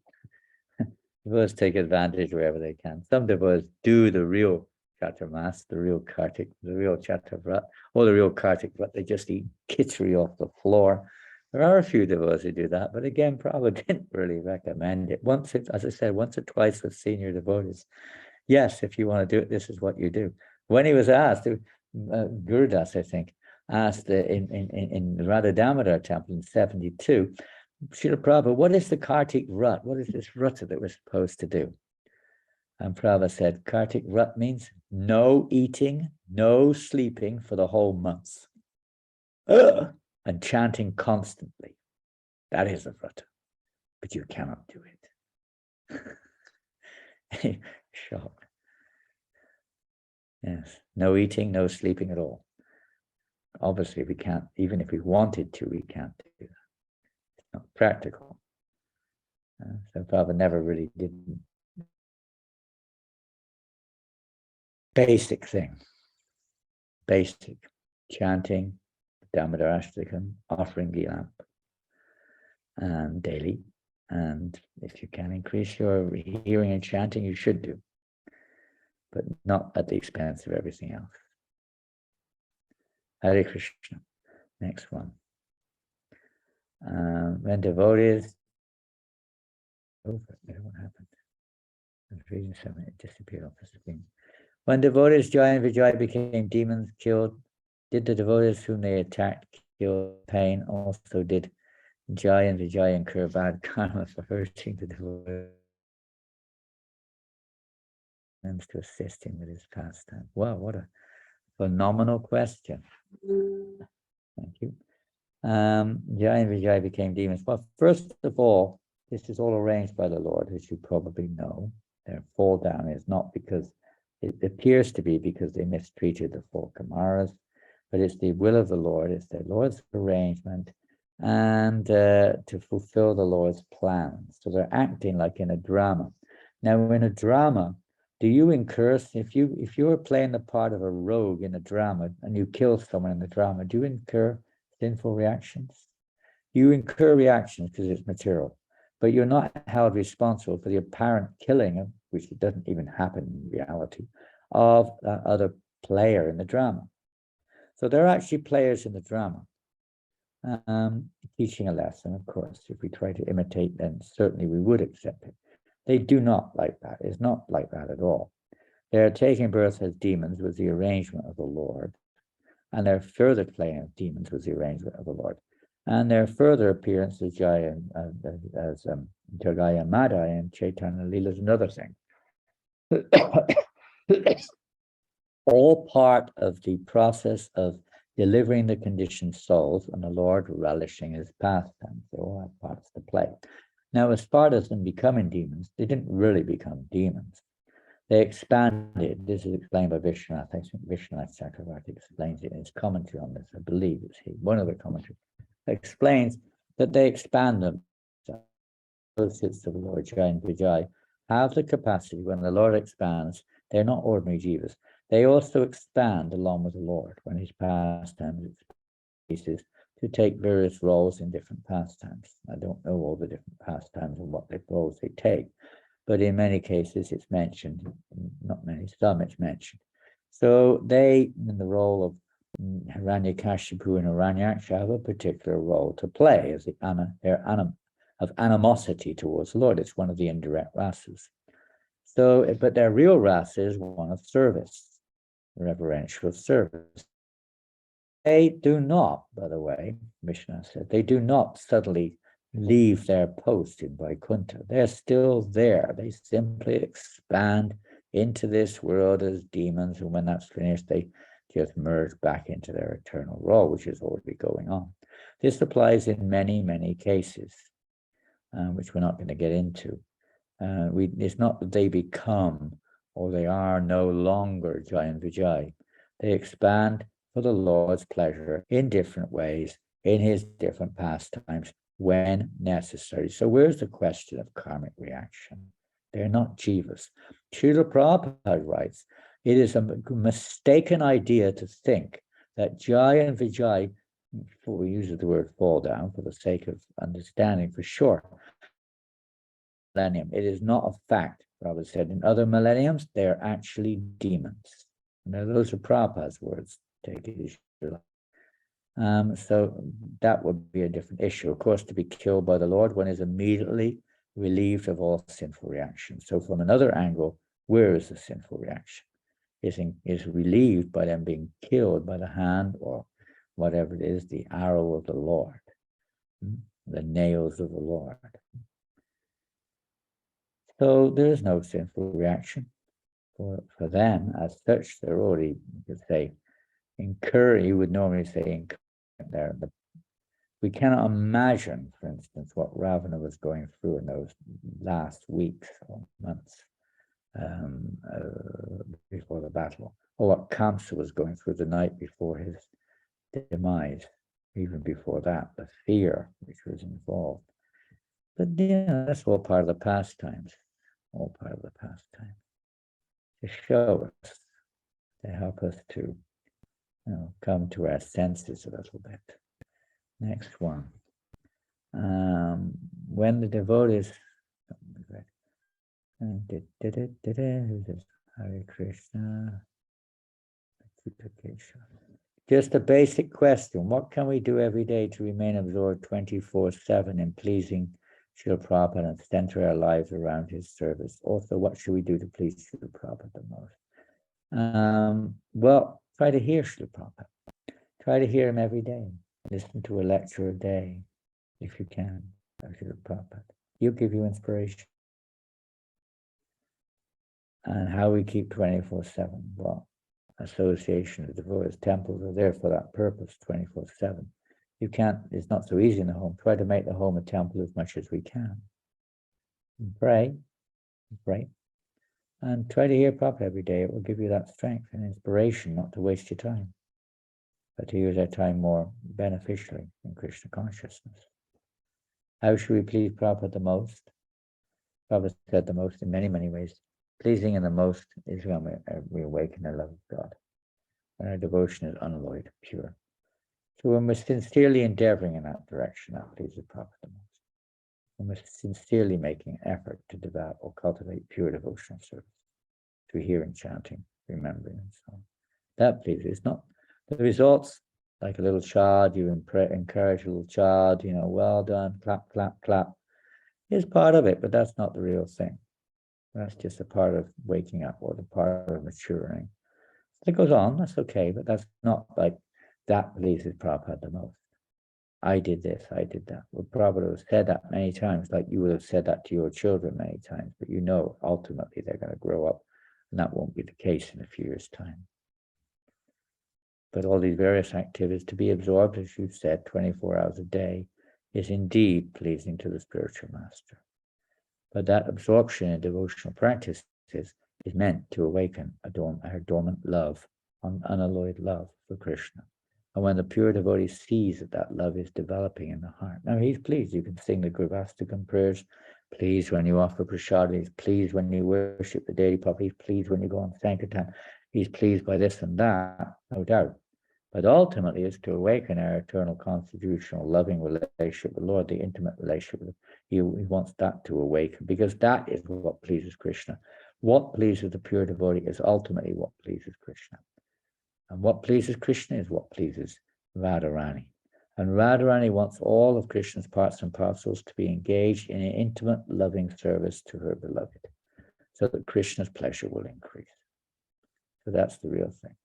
Devotees take advantage wherever they can. Some devotees do the real Chaturmas, the real Kartik, the real Chatavrat, or the real Kartik, but they just eat khichdi off the floor. There are a few devotees who do that, but again, Prabhupada didn't really recommend it. As I said, once or twice with senior devotees. Yes, if you want to do it, this is what you do. When he was asked, Gurudas, I think, asked in the Radha Damodar temple in 72, Srila Prabhupada, what is the Kartik Vrat? What is this Vrata that we're supposed to do? And Prabhupada said, Kartik Vrat means no eating, no sleeping for the whole month. And chanting constantly. That is a Vrata. But you cannot do it. Shock. Yes, no eating, no sleeping at all. Obviously, we can't, even if we wanted to, we can't do that. It's not practical. So Prabhupada never really did. Basic thing. Basic. Chanting, Damodar Ashtakam, offering the lamp daily. And if you can increase your hearing and chanting, you should do. But not at the expense of everything else. Hare Krishna. Next one. When devotees, what happened? I was reading something, it disappeared off the screen. When devotees, Jaya and Vijay became demons, killed, did the devotees whom they attacked kill pain? Also did Jaya and Vijay incur bad karma for hurting the devotees to assist him with his pastime? Wow, what a phenomenal question. Thank you. Jaya and Vijay became demons. Well, first of all, this is all arranged by the Lord, as you probably know. Their fall down is not because, it appears to be because they mistreated the 4 Kumaras, but it's the will of the Lord, it's the Lord's arrangement, and to fulfill the Lord's plans. So they're acting like in a drama. Now, in a drama, do you incur, if you are playing the part of a rogue in a drama and you kill someone in the drama, do you incur sinful reactions? You incur reactions because it's material, but you're not held responsible for the apparent killing, which doesn't even happen in reality, of that other player in the drama. So they're actually players in the drama, teaching a lesson, of course. If we try to imitate, then certainly we would accept it. They do not like that. It's not like that at all. They're taking birth as demons with the arrangement of the Lord, and their further playing of demons with the arrangement of the Lord, and their further appearance as Jaya as Jagaya Madhaya and Chaitanya Leela is another thing. All part of the process of delivering the conditioned souls and the Lord relishing his pastimes. They all have parts to play. Now, as far as them becoming demons, they didn't really become demons. They expanded. This is explained by Vishwanath. I think Vishwanath Chakravarti explains it in his commentary on this. I believe it's one of the commentaries explains that they expand them. Associates of the Lord Jai and Vijay have the capacity, when the Lord expands, they're not ordinary jivas. They also expand along with the Lord when his pastime increases to take various roles in different pastimes. I don't know all the different pastimes and what roles they take, but in many cases it's mentioned, not many, some it's mentioned. So they, in the role of Hiranyakashipu and Hiranyaksha, have a particular role to play as of animosity towards the Lord. It's one of the indirect rasas. So, but their real rasa is one of service, reverential service. They do not, by the way, Mishnah said, they do not suddenly leave their post in Vaikuntha. They're still there. They simply expand into this world as demons, and when that's finished, they just merge back into their eternal role, which is already going on. This applies in many, many cases, which we're not going to get into. It's not that they become or they are no longer Jai and Vijay. They expand for the Lord's pleasure in different ways, in his different pastimes, when necessary. So where's the question of karmic reaction? They're not jivas. Srila Prabhupada writes, it is a mistaken idea to think that Jai and Vijay, before we use the word fall down for the sake of understanding for sure, millennium. It is not a fact. Prabhupada said in other millenniums, they're actually demons. Now, those are Prabhupada's words. Take it as you like. So that would be a different issue. Of course, to be killed by the Lord, one is immediately relieved of all sinful reaction. So from another angle, where is the sinful reaction? Is relieved by them being killed by the hand or whatever it is, the arrow of the Lord, the nails of the Lord. So there is no sinful reaction for them as such. They're already, you could say, you would normally say there. We cannot imagine, for instance, what Ravana was going through in those last weeks or months before the battle, or what Kamsa was going through the night before his demise, even before that, the fear which was involved. But yeah, that's all part of the pastimes, all part of the pastime. To show us, to help us to come to our senses a little bit. Next one. When the devotees, Hare Krishna. Just a basic question. What can we do every day to remain absorbed 24/7 in pleasing Srila Prabhupada and center our lives around his service? Also, what should we do to please Srila Prabhupada the most? Well, try to hear Srila Prabhupada. Try to hear him every day. Listen to a lecture a day, if you can, of Srila Prabhupada. He'll give you inspiration. And how we keep 24/7. Well, association of devotees, temples are there for that purpose, 24/7. You can't, it's not so easy in the home. Try to make the home a temple as much as we can. And pray, and try to hear Prabhupada every day. It will give you that strength and inspiration not to waste your time, but to use our time more beneficially in Krishna consciousness. How should we please Prabhupada the most? Prabhupada said the most in many, many ways. Pleasing in the most is when we awaken the love of God, when our devotion is unalloyed, pure. So when we're sincerely endeavoring in that direction, that pleases Prabhupada the most. When we're sincerely making an effort to devote or cultivate pure devotional service, through hearing, chanting, remembering, and so on. That pleases. It's not the results, like a little child, you encourage a little child, well done, clap, clap, clap, is part of it, but that's not the real thing. That's just a part of waking up or the part of maturing. It goes on, that's okay, but that's not like that pleases Prabhupada the most. I did this, I did that. Well, Prabhupada has said that many times, like you would have said that to your children many times, but ultimately they're going to grow up, and that won't be the case in a few years' time. But all these various activities to be absorbed, as you've said, 24 hours a day, is indeed pleasing to the spiritual master. But that absorption in devotional practices is meant to awaken our dormant love, unalloyed love for Krishna. And when the pure devotee sees that love is developing in the heart, now he's pleased. You can sing the Gurvastakam prayers, pleased when you offer prasad, he's pleased when you worship the daily Prabhupada, he's pleased when you go on Sankirtan, he's pleased by this and that, no doubt. But ultimately, it's to awaken our eternal constitutional loving relationship with the Lord, the intimate relationship with Him. He wants that to awaken, because that is what pleases Krishna. What pleases the pure devotee is ultimately what pleases Krishna. And what pleases Krishna is what pleases Radharani. And Radharani wants all of Krishna's parts and parcels to be engaged in an intimate, loving service to her beloved, so that Krishna's pleasure will increase. So that's the real thing.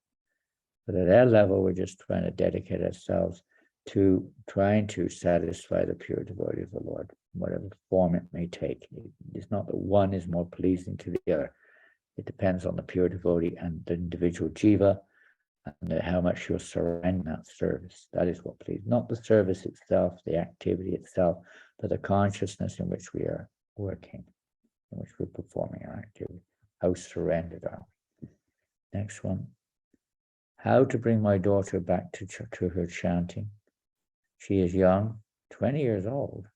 But at our level, we're just trying to dedicate ourselves to trying to satisfy the pure devotee of the Lord, whatever form it may take. It's not that one is more pleasing to the other. It depends on the pure devotee and the individual jiva, and how much you're surrendering that service. That is what pleases, not the service itself, the activity itself, but the consciousness in which we are working, in which we're performing our activity. How surrendered are we? Next one. How to bring my daughter back to her chanting. She is young, 20 years old,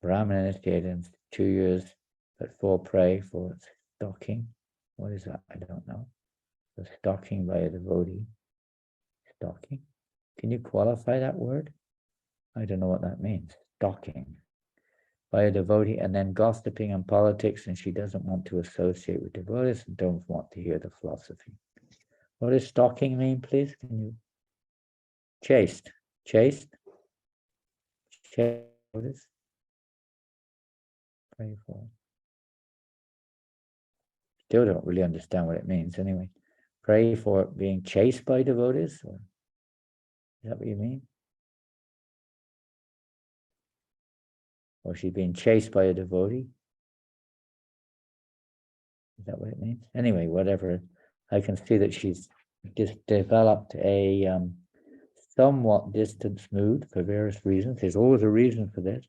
Brahmin initiated in 2 years, but full pray for stalking. What is that? I don't know. The stalking by a devotee. Stalking? Can you qualify that word? I don't know what that means. Stalking by a devotee, and then gossiping and politics, and she doesn't want to associate with devotees and don't want to hear the philosophy. What does stalking mean, please? Can you? Chaste. Chaste? Chaste. Pray for. Still don't really understand what it means anyway. Pray for being chased by devotees? Or is that what you mean? Or she's being chased by a devotee? Is that what it means? Anyway, whatever. I can see that she's just developed a somewhat distance mood for various reasons. There's always a reason for this,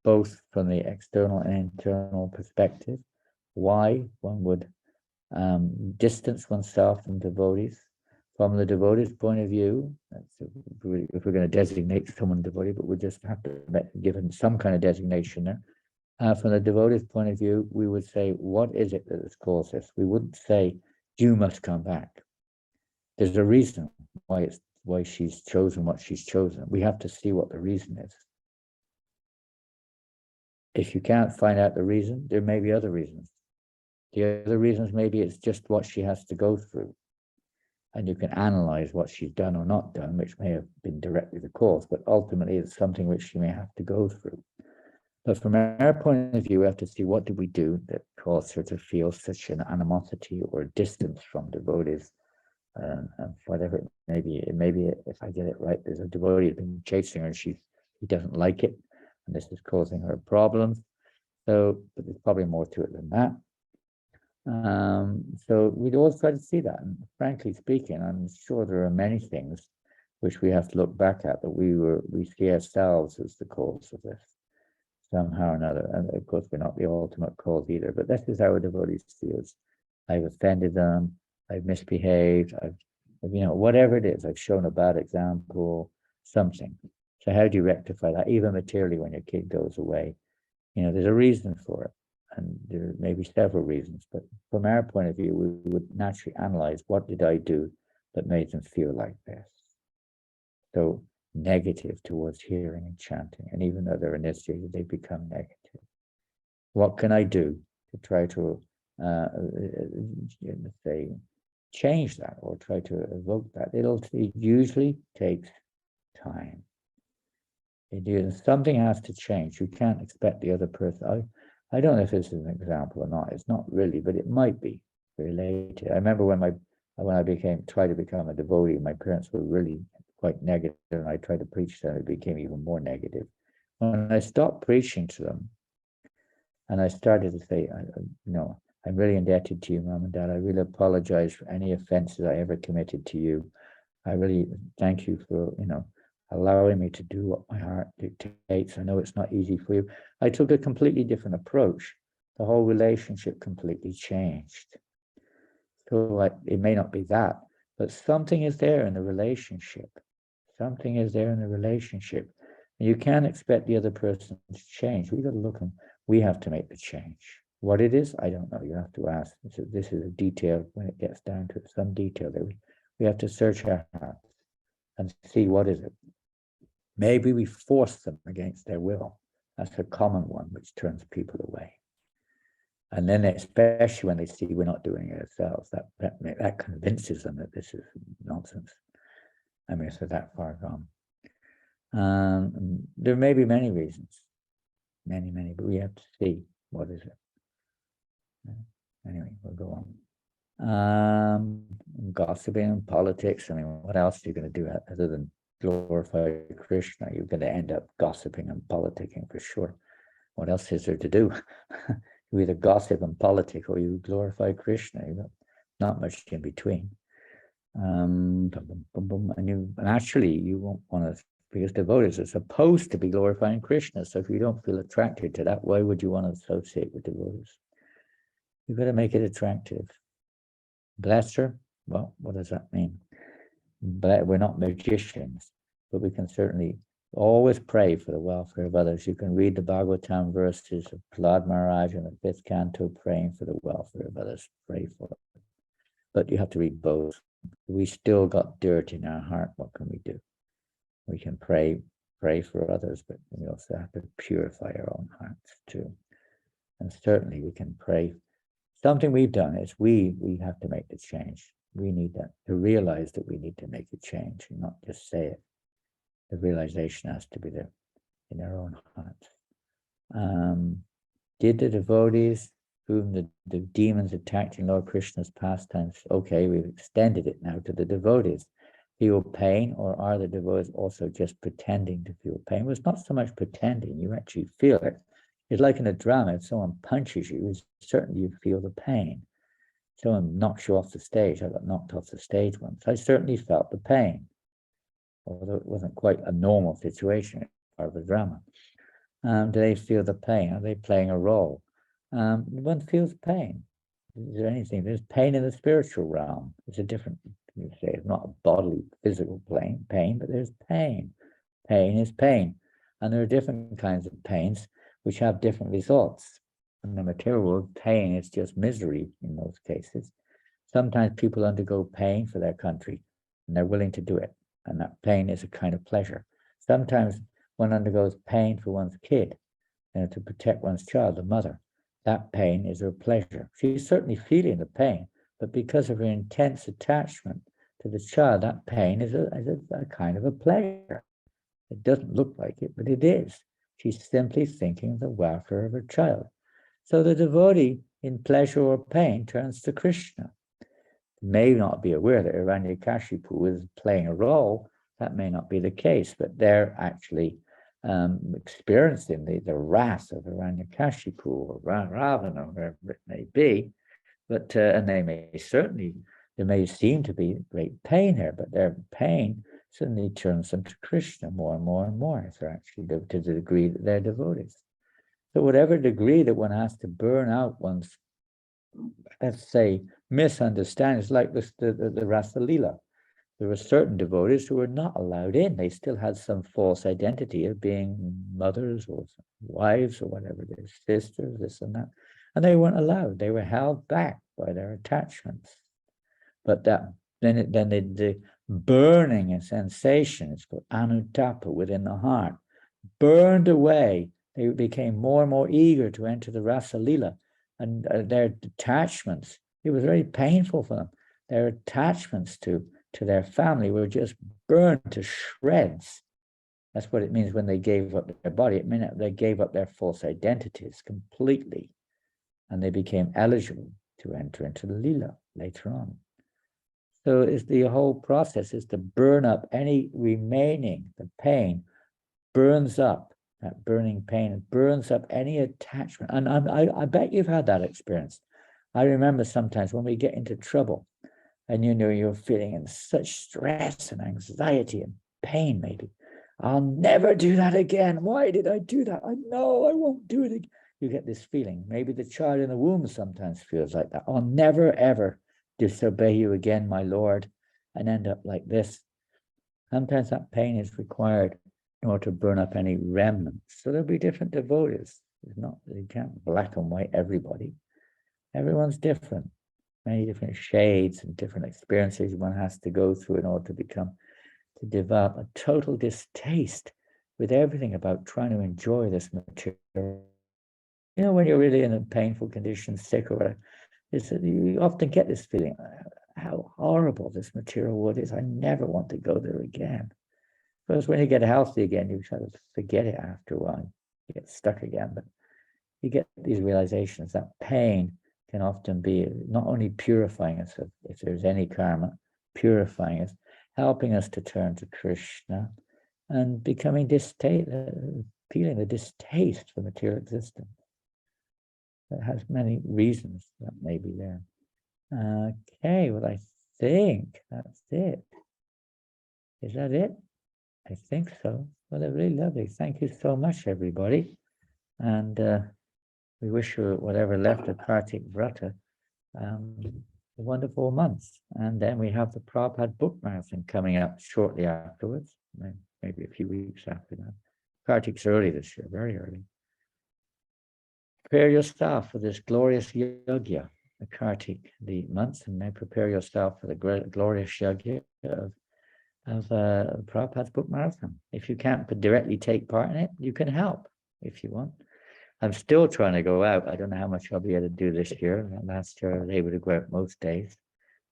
both from the external and internal perspective, why one would distance oneself from devotees. From the devotee's point of view, if we're going to designate someone devotee, but we just have to give him some kind of designation there. From the devotee's point of view, we would say, what is it that has caused this? We wouldn't say, you must come back. There's a reason why she's chosen what she's chosen. We have to see what the reason is. If you can't find out the reason, there may be other reasons. The other reasons, maybe it's just what she has to go through. And you can analyze what she's done or not done, which may have been directly the cause, but ultimately it's something which she may have to go through. But from our point of view, we have to see what did we do that caused her to feel such an animosity or distance from devotees, and whatever it may be. It may be, if I get it right, there's a devotee who's been chasing her and he doesn't like it, and this is causing her problems. So, but there's probably more to it than that. So we'd always try to see that. And frankly speaking, I'm sure there are many things which we have to look back at that we see ourselves as the cause of this somehow or another. And of course, we're not the ultimate cause either, but this is how a devotee feels. I've offended them, I've misbehaved, I've whatever it is, I've shown a bad example, something. So how do you rectify that? Even materially, when your kid goes away, there's a reason for it. And there may be several reasons, but from our point of view, we would naturally analyze, what did I do that made them feel like this? So negative towards hearing and chanting, and even though they're initiated, they become negative. What can I do to try to, say, change that or try to evoke that? It usually takes time. Something has to change. You can't expect the other person. I don't know if this is an example or not. It's not really, but it might be related. I remember when I tried to become a devotee, my parents were really quite negative, and I tried to preach to them. It became even more negative. When I stopped preaching to them, and I started to say, I'm really indebted to you, Mom and Dad. I really apologize for any offenses I ever committed to you. I really thank you for, allowing me to do what my heart dictates. I know it's not easy for you. I took a completely different approach. The whole relationship completely changed. So it may not be that, but something is there in the relationship. Something is there in the relationship. And you can't expect the other person to change. We got to look, and we have to make the change. What it is, I don't know. You have to ask. This is a detail when it gets down to it, some detail that we have to search our hearts. and see what is it. Maybe we force them against their will. That's a common one, which turns people away. And then, especially when they see we're not doing it ourselves, that convinces them that this is nonsense. I mean, so that far gone. There may be many reasons, many, but we have to see what is it. Anyway, we'll go on. Gossiping and politics. I mean, what else are you going to do other than glorify Krishna? You're going to end up gossiping and politicking for sure. What else is there to do? You either gossip and politic or you glorify Krishna. You know, not much in between. And actually, you won't want to, because devotees are supposed to be glorifying Krishna. So if you don't feel attracted to that, why would you want to associate with devotees? You've got to make it attractive. Bless her? Well, what does that mean? But we're not magicians, but we can certainly always pray for the welfare of others. You can read the Bhagavatam verses of Prahlad Maharaja in the 5th canto, praying for the welfare of others. Pray for it. But you have to read both. We still got dirt in our heart. What can we do? We can pray for others, but we also have to purify our own hearts too. And certainly we can pray. Something we've done is we have to make the change. We need that to realize that we need to make a change and not just say it. The realization has to be there in our own hearts. Did the devotees whom the demons attacked in Lord Krishna's pastimes, okay, we've extended it now to the devotees, feel pain, or are the devotees also just pretending to feel pain? Well, it's not so much pretending, you actually feel it. It's like in a drama, if someone punches you, certainly you feel the pain. Someone knocks you off the stage. I got knocked off the stage once. I certainly felt the pain, although it wasn't quite a normal situation, part of a drama. Do they feel the pain? Are they playing a role? One feels pain. Is there anything? There's pain in the spiritual realm. It's a different, you say, it's not a bodily, physical pain, but there's pain. Pain is pain. And there are different kinds of pains which have different results. In the material world, pain is just misery in most cases. Sometimes people undergo pain for their country, and they're willing to do it. And that pain is a kind of pleasure. Sometimes one undergoes pain for one's kid, to protect one's child, the mother. That pain is her pleasure. She's certainly feeling the pain, but because of her intense attachment to the child, that pain is a kind of a pleasure. It doesn't look like it, but it is. She's simply thinking of the welfare of her child. So the devotee, in pleasure or pain, turns to Krishna. May not be aware that Hiranyakashipu is playing a role. That may not be the case, but they're actually experiencing the wrath of Hiranyakashipu or Ravana, wherever it may be. But and there may seem to be great pain here, but their pain suddenly turns them to Krishna more and more and more. So actually to the degree that they're devotees. So whatever degree that one has to burn out one's, let's say, misunderstandings, like the Rasa Leela. There were certain devotees who were not allowed in. They still had some false identity of being mothers or wives or whatever, their sisters, this and that. And they weren't allowed. They were held back by their attachments. But then the burning sensation, it's called anutapa within the heart, burned away. They became more and more eager to enter the Rasa Leela, and their attachments, it was very painful for them. Their attachments to their family were just burned to shreds. That's what it means when they gave up their body. It meant they gave up their false identities completely, and they became eligible to enter into the Leela later on. So it's the whole process is to burn up any remaining, the pain burns up. That burning pain burns up any attachment. And I bet you've had that experience. I remember sometimes when we get into trouble and you're feeling in such stress and anxiety and pain maybe. I'll never do that again. Why did I do that? I know I won't do it again. You get this feeling. Maybe the child in the womb sometimes feels like that. I'll never, ever disobey you again, my Lord, and end up like this. Sometimes that pain is required in order to burn up any remnants. So there'll be different devotees. It's not, you can't black and white everybody. Everyone's different. Many different shades and different experiences one has to go through in order to become to develop a total distaste with everything about trying to enjoy this material. When you're really in a painful condition, sick or whatever, you often get this feeling, how horrible this material world is. I never want to go there again. Whereas when you get healthy again, you sort of forget it after a while. You get stuck again, but you get these realizations that pain can often be not only purifying us, if there's any karma, purifying us, helping us to turn to Krishna, and becoming feeling the distaste for material existence. That has many reasons that may be there. Okay, well, I think that's it. Is that it? I think so. Well, they're really lovely. Thank you so much, everybody. And we wish you whatever left of Kartik Vrata, a wonderful month. And then we have the Prabhupada Book Marathon coming up shortly afterwards, maybe a few weeks after that. Kartik's early this year, very early. Prepare yourself for this glorious yajna, the Kartik, the month, and then prepare yourself for the glorious yajna of Prabhupada's Book Marathon. If you can't directly take part in it, you can help if you want. I'm still trying to go out. I don't know how much I'll be able to do this year. Last year, I was able to go out most days.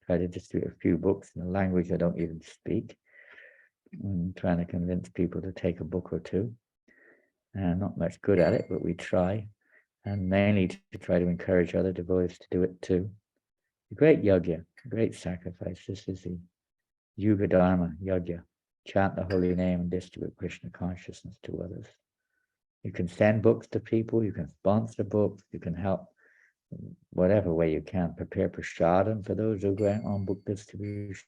Try to distribute a few books in a language I don't even speak. I'm trying to convince people to take a book or two. Not much good at it, but we try. And mainly to try to encourage other devotees to do it too. A great yajna, a great sacrifice. This is the Yuga Dharma yajna. Chant the holy name and distribute Krishna consciousness to others. You can send books to people, you can sponsor books, you can help whatever way you can. Prepare prasadam for those who are going on book distribution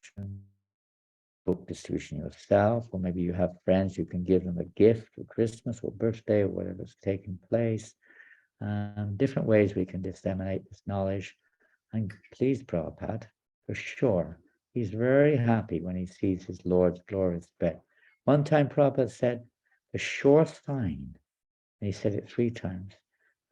yourself, or maybe you have friends, you can give them a gift for Christmas or birthday or whatever's taking place. Different ways we can disseminate this knowledge. And please, Prabhupada, for sure, he's very happy when he sees his Lord's glorious bed. One time Prabhupada said, the sure sign, and he said it 3 times,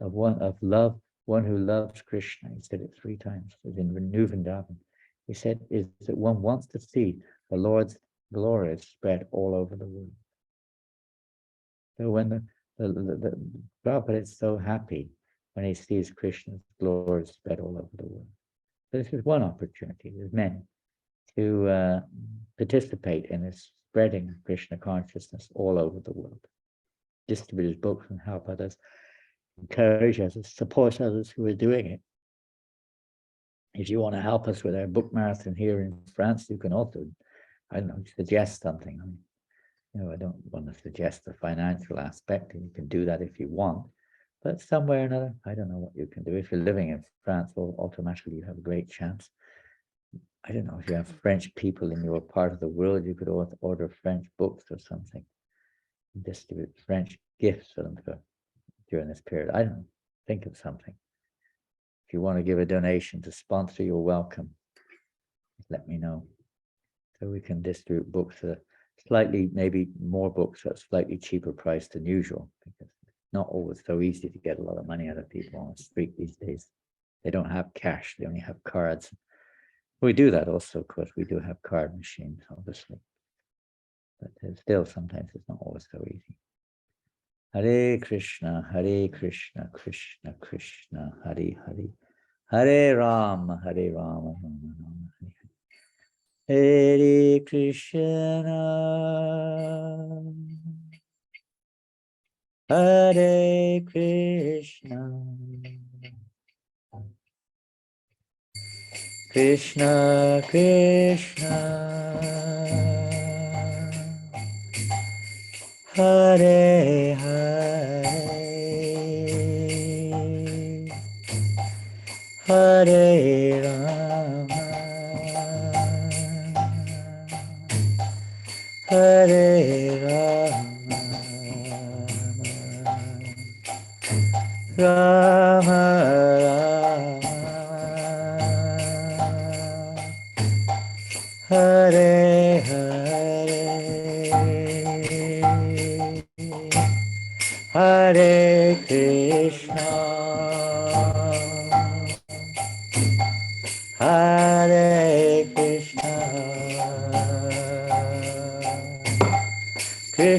of love, one who loves Krishna, he said it 3 times, it was in New Vrindavan. He said, is that one wants to see the Lord's glory spread all over the world. So when the Prabhupada is so happy when he sees Krishna's glory spread all over the world. So this is one opportunity, there's many, to participate in this spreading of Krishna consciousness all over the world. Distribute his books and help others, encourage others, support others who are doing it. If you want to help us with our book marathon here in France, you can also, I don't know, suggest something. I don't want to suggest the financial aspect, and you can do that if you want. But somewhere or another, I don't know what you can do. If you're living in France, well, automatically you have a great chance. I don't know, if you have French people in your part of the world, you could order French books or something. Distribute French gifts for them during this period. I don't know, think of something. If you want to give a donation to sponsor, you're welcome. Just let me know. So we can distribute books at slightly, maybe more books at a slightly cheaper price than usual, because it's not always so easy to get a lot of money out of people on the street these days. They don't have cash, they only have cards. We do that also, of course, we do have card machines, obviously. But still, sometimes it's not always so easy. Hare Krishna, Krishna Krishna, Hare Hare. Hare Rama, Hare Rama, Rama Rama, Hare Hare. Hare Krishna, Hare Krishna, Krishna Krishna, Hare Hare, Hare Rama, Hare Rama, Rama Rama, Hare Hare, Hare Krishna, Hare Krishna,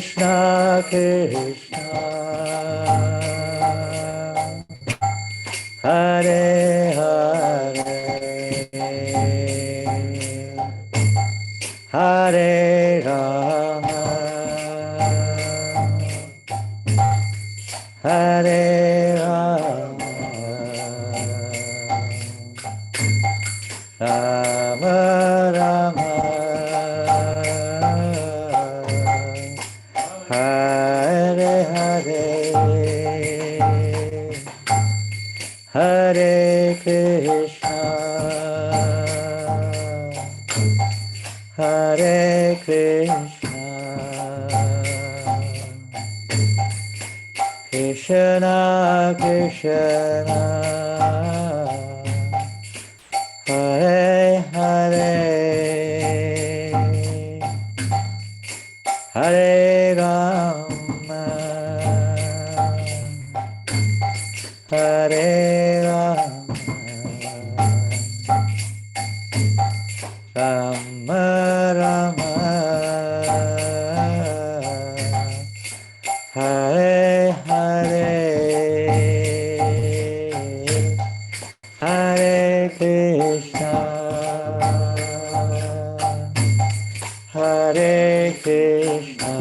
Krishna Krishna Hare Hare Hare Rama Hare Rama Rama Rama Hare Hare Hare Krishna Hare Krishna Krishna Krishna Hare Hare Hare Rama Hare Rama Rama Rama Hare Hare Hare Krishna Hare Krishna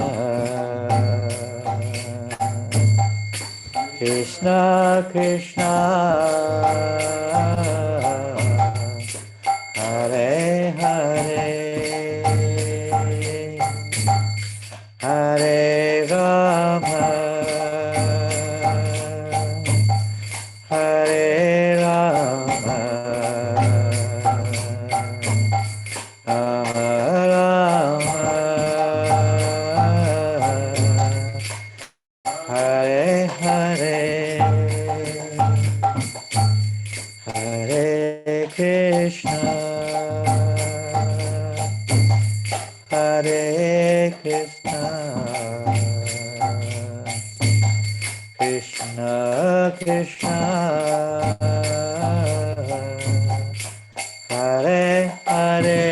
Krishna Krishna Hare Hare Hare Rama Hare Rama Rama Rama Hare Hare Hare Krishna Hare Krishna Krishna Krishna Hare Hare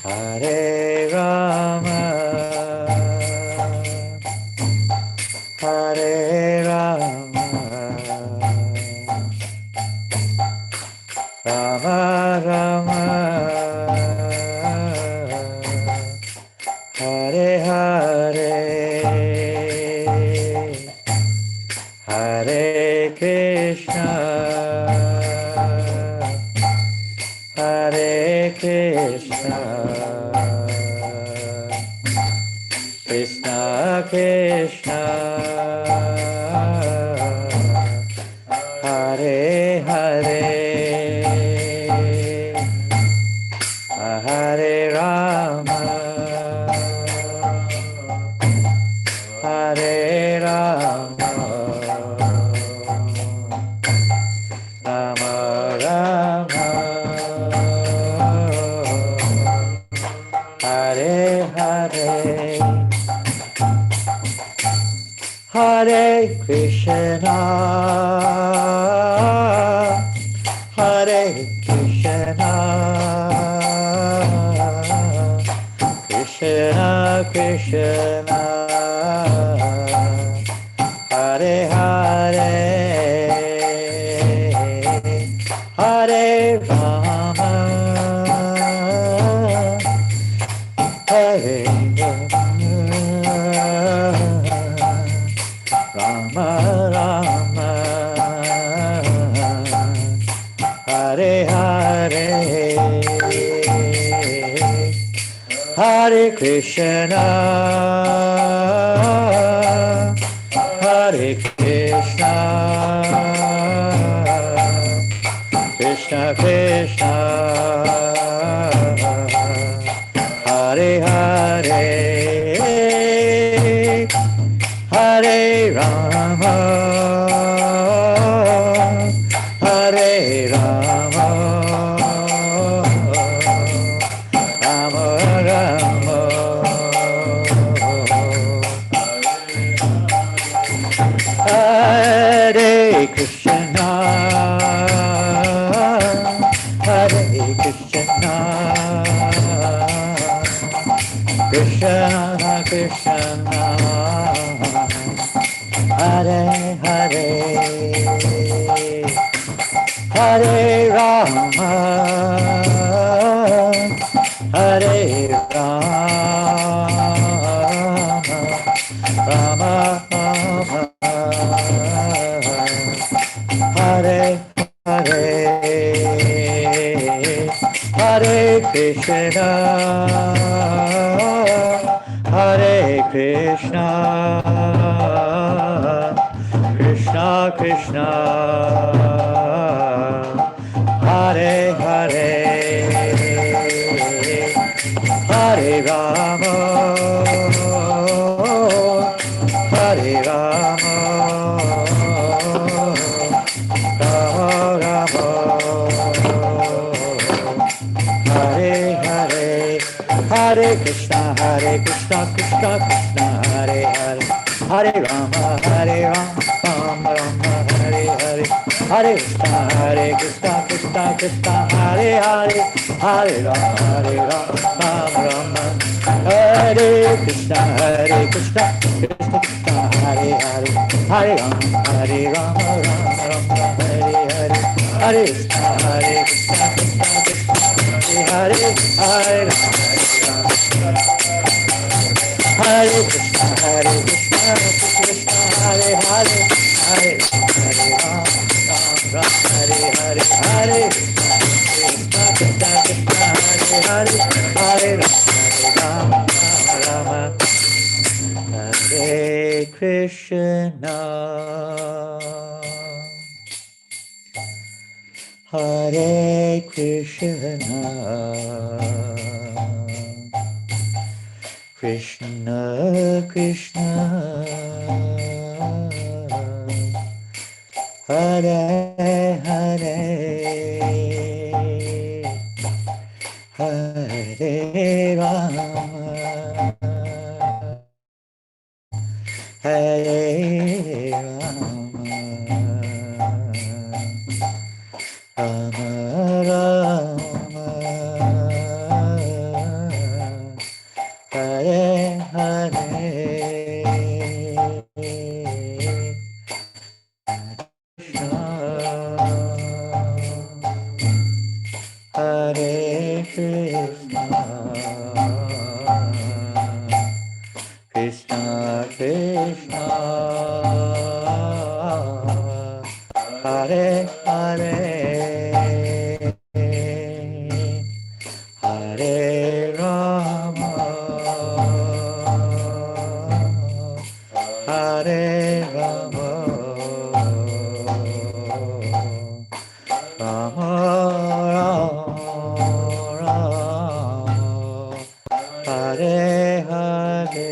Hare Rama Hare Rama Rama Rama Hare Hare Hare Krishna Hare Krishna Krishna Krishna Hare Hare Hare Rama Hare Rama Rama Rama Hare Hare Hare Krishna Hare Krishna Krishna Krishna Hare Hare Hare Rama Hare Rama Rama Hare Hare Hare Krishna Hare Krishna Krishna Krishna Hare Hare Hare Rama Hare Rama Rama Rama Hare Krishna Hare Krishna Krishna Krishna Hare Hare Hare Rama Hare Rama Rama Rama Hare Hare Hare Krishna Hare Krishna Krishna Krishna Hare Hare Hare Rama Hare Rama Rama Rama Hare Hare Hare Krishna Krishna Krishna Hare Hare Hare Rama Rama Rama Hare Hare Hare Krishna Krishna Krishna Hare Hare Hare Rama Rama Rama Hare Krishna Krishna Krishna Hare Hare Hare Rama Rama Rama Hare Hare Hare Krishna Krishna Krishna Hare Hare Hare Krishna Krishna Krishna Hare Hare Hare Ram Ram Hare Hare Hare Krishna Krishna Krishna Hare Hare Ram Rama Hare Krishna Hare Krishna Krishna Krishna Hare Hare Hare Rama Hare Rama Rama Rama Hare Hare Hare Krishna Krishna Krishna Hare Hare Hare Rama Hare Rama Rama Rama Hare Hare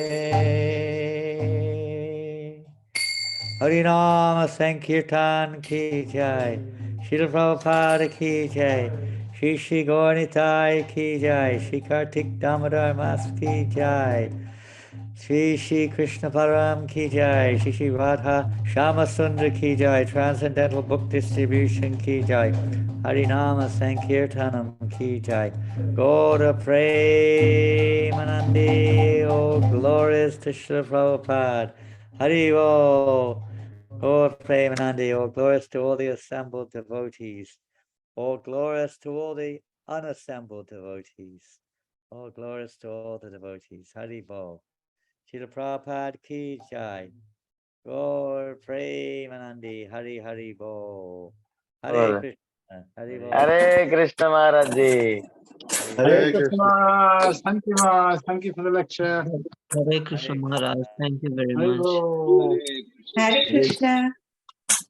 Harinama Sankirtan Ki Jai Srila Prabhupada Ki Jai Shri Shri Gauranitai Ki Jai Shri Kartik Damodar Mas Ki Jai Shri Shri Krishna Param Ki Jai Shri Shri Radha Shama Sundar Ki Jai Transcendental Book Distribution Ki Jai Harinama Sankirtanam Ki Jai Gaura Premanandi Oh glorious to Srila Prabhupada Haribo Oh Premanandi Oh glorious to all the assembled devotees Oh glorious to all the unassembled devotees Oh glorious to all the devotees Haribo Srila Prabhupada Ki Jai. Gaur Premanandi Hari Hari Bo. Hare Or Krishna. Hari Bo. Hare Krishna Maharaj Ji. Hare Hare Krishna. Krishna. Thank you, Maharaj. Thank you for the lecture. Hare Krishna Hare Maharaj. Krishna. Thank you very much. Haribo. Hare Hare Krishna.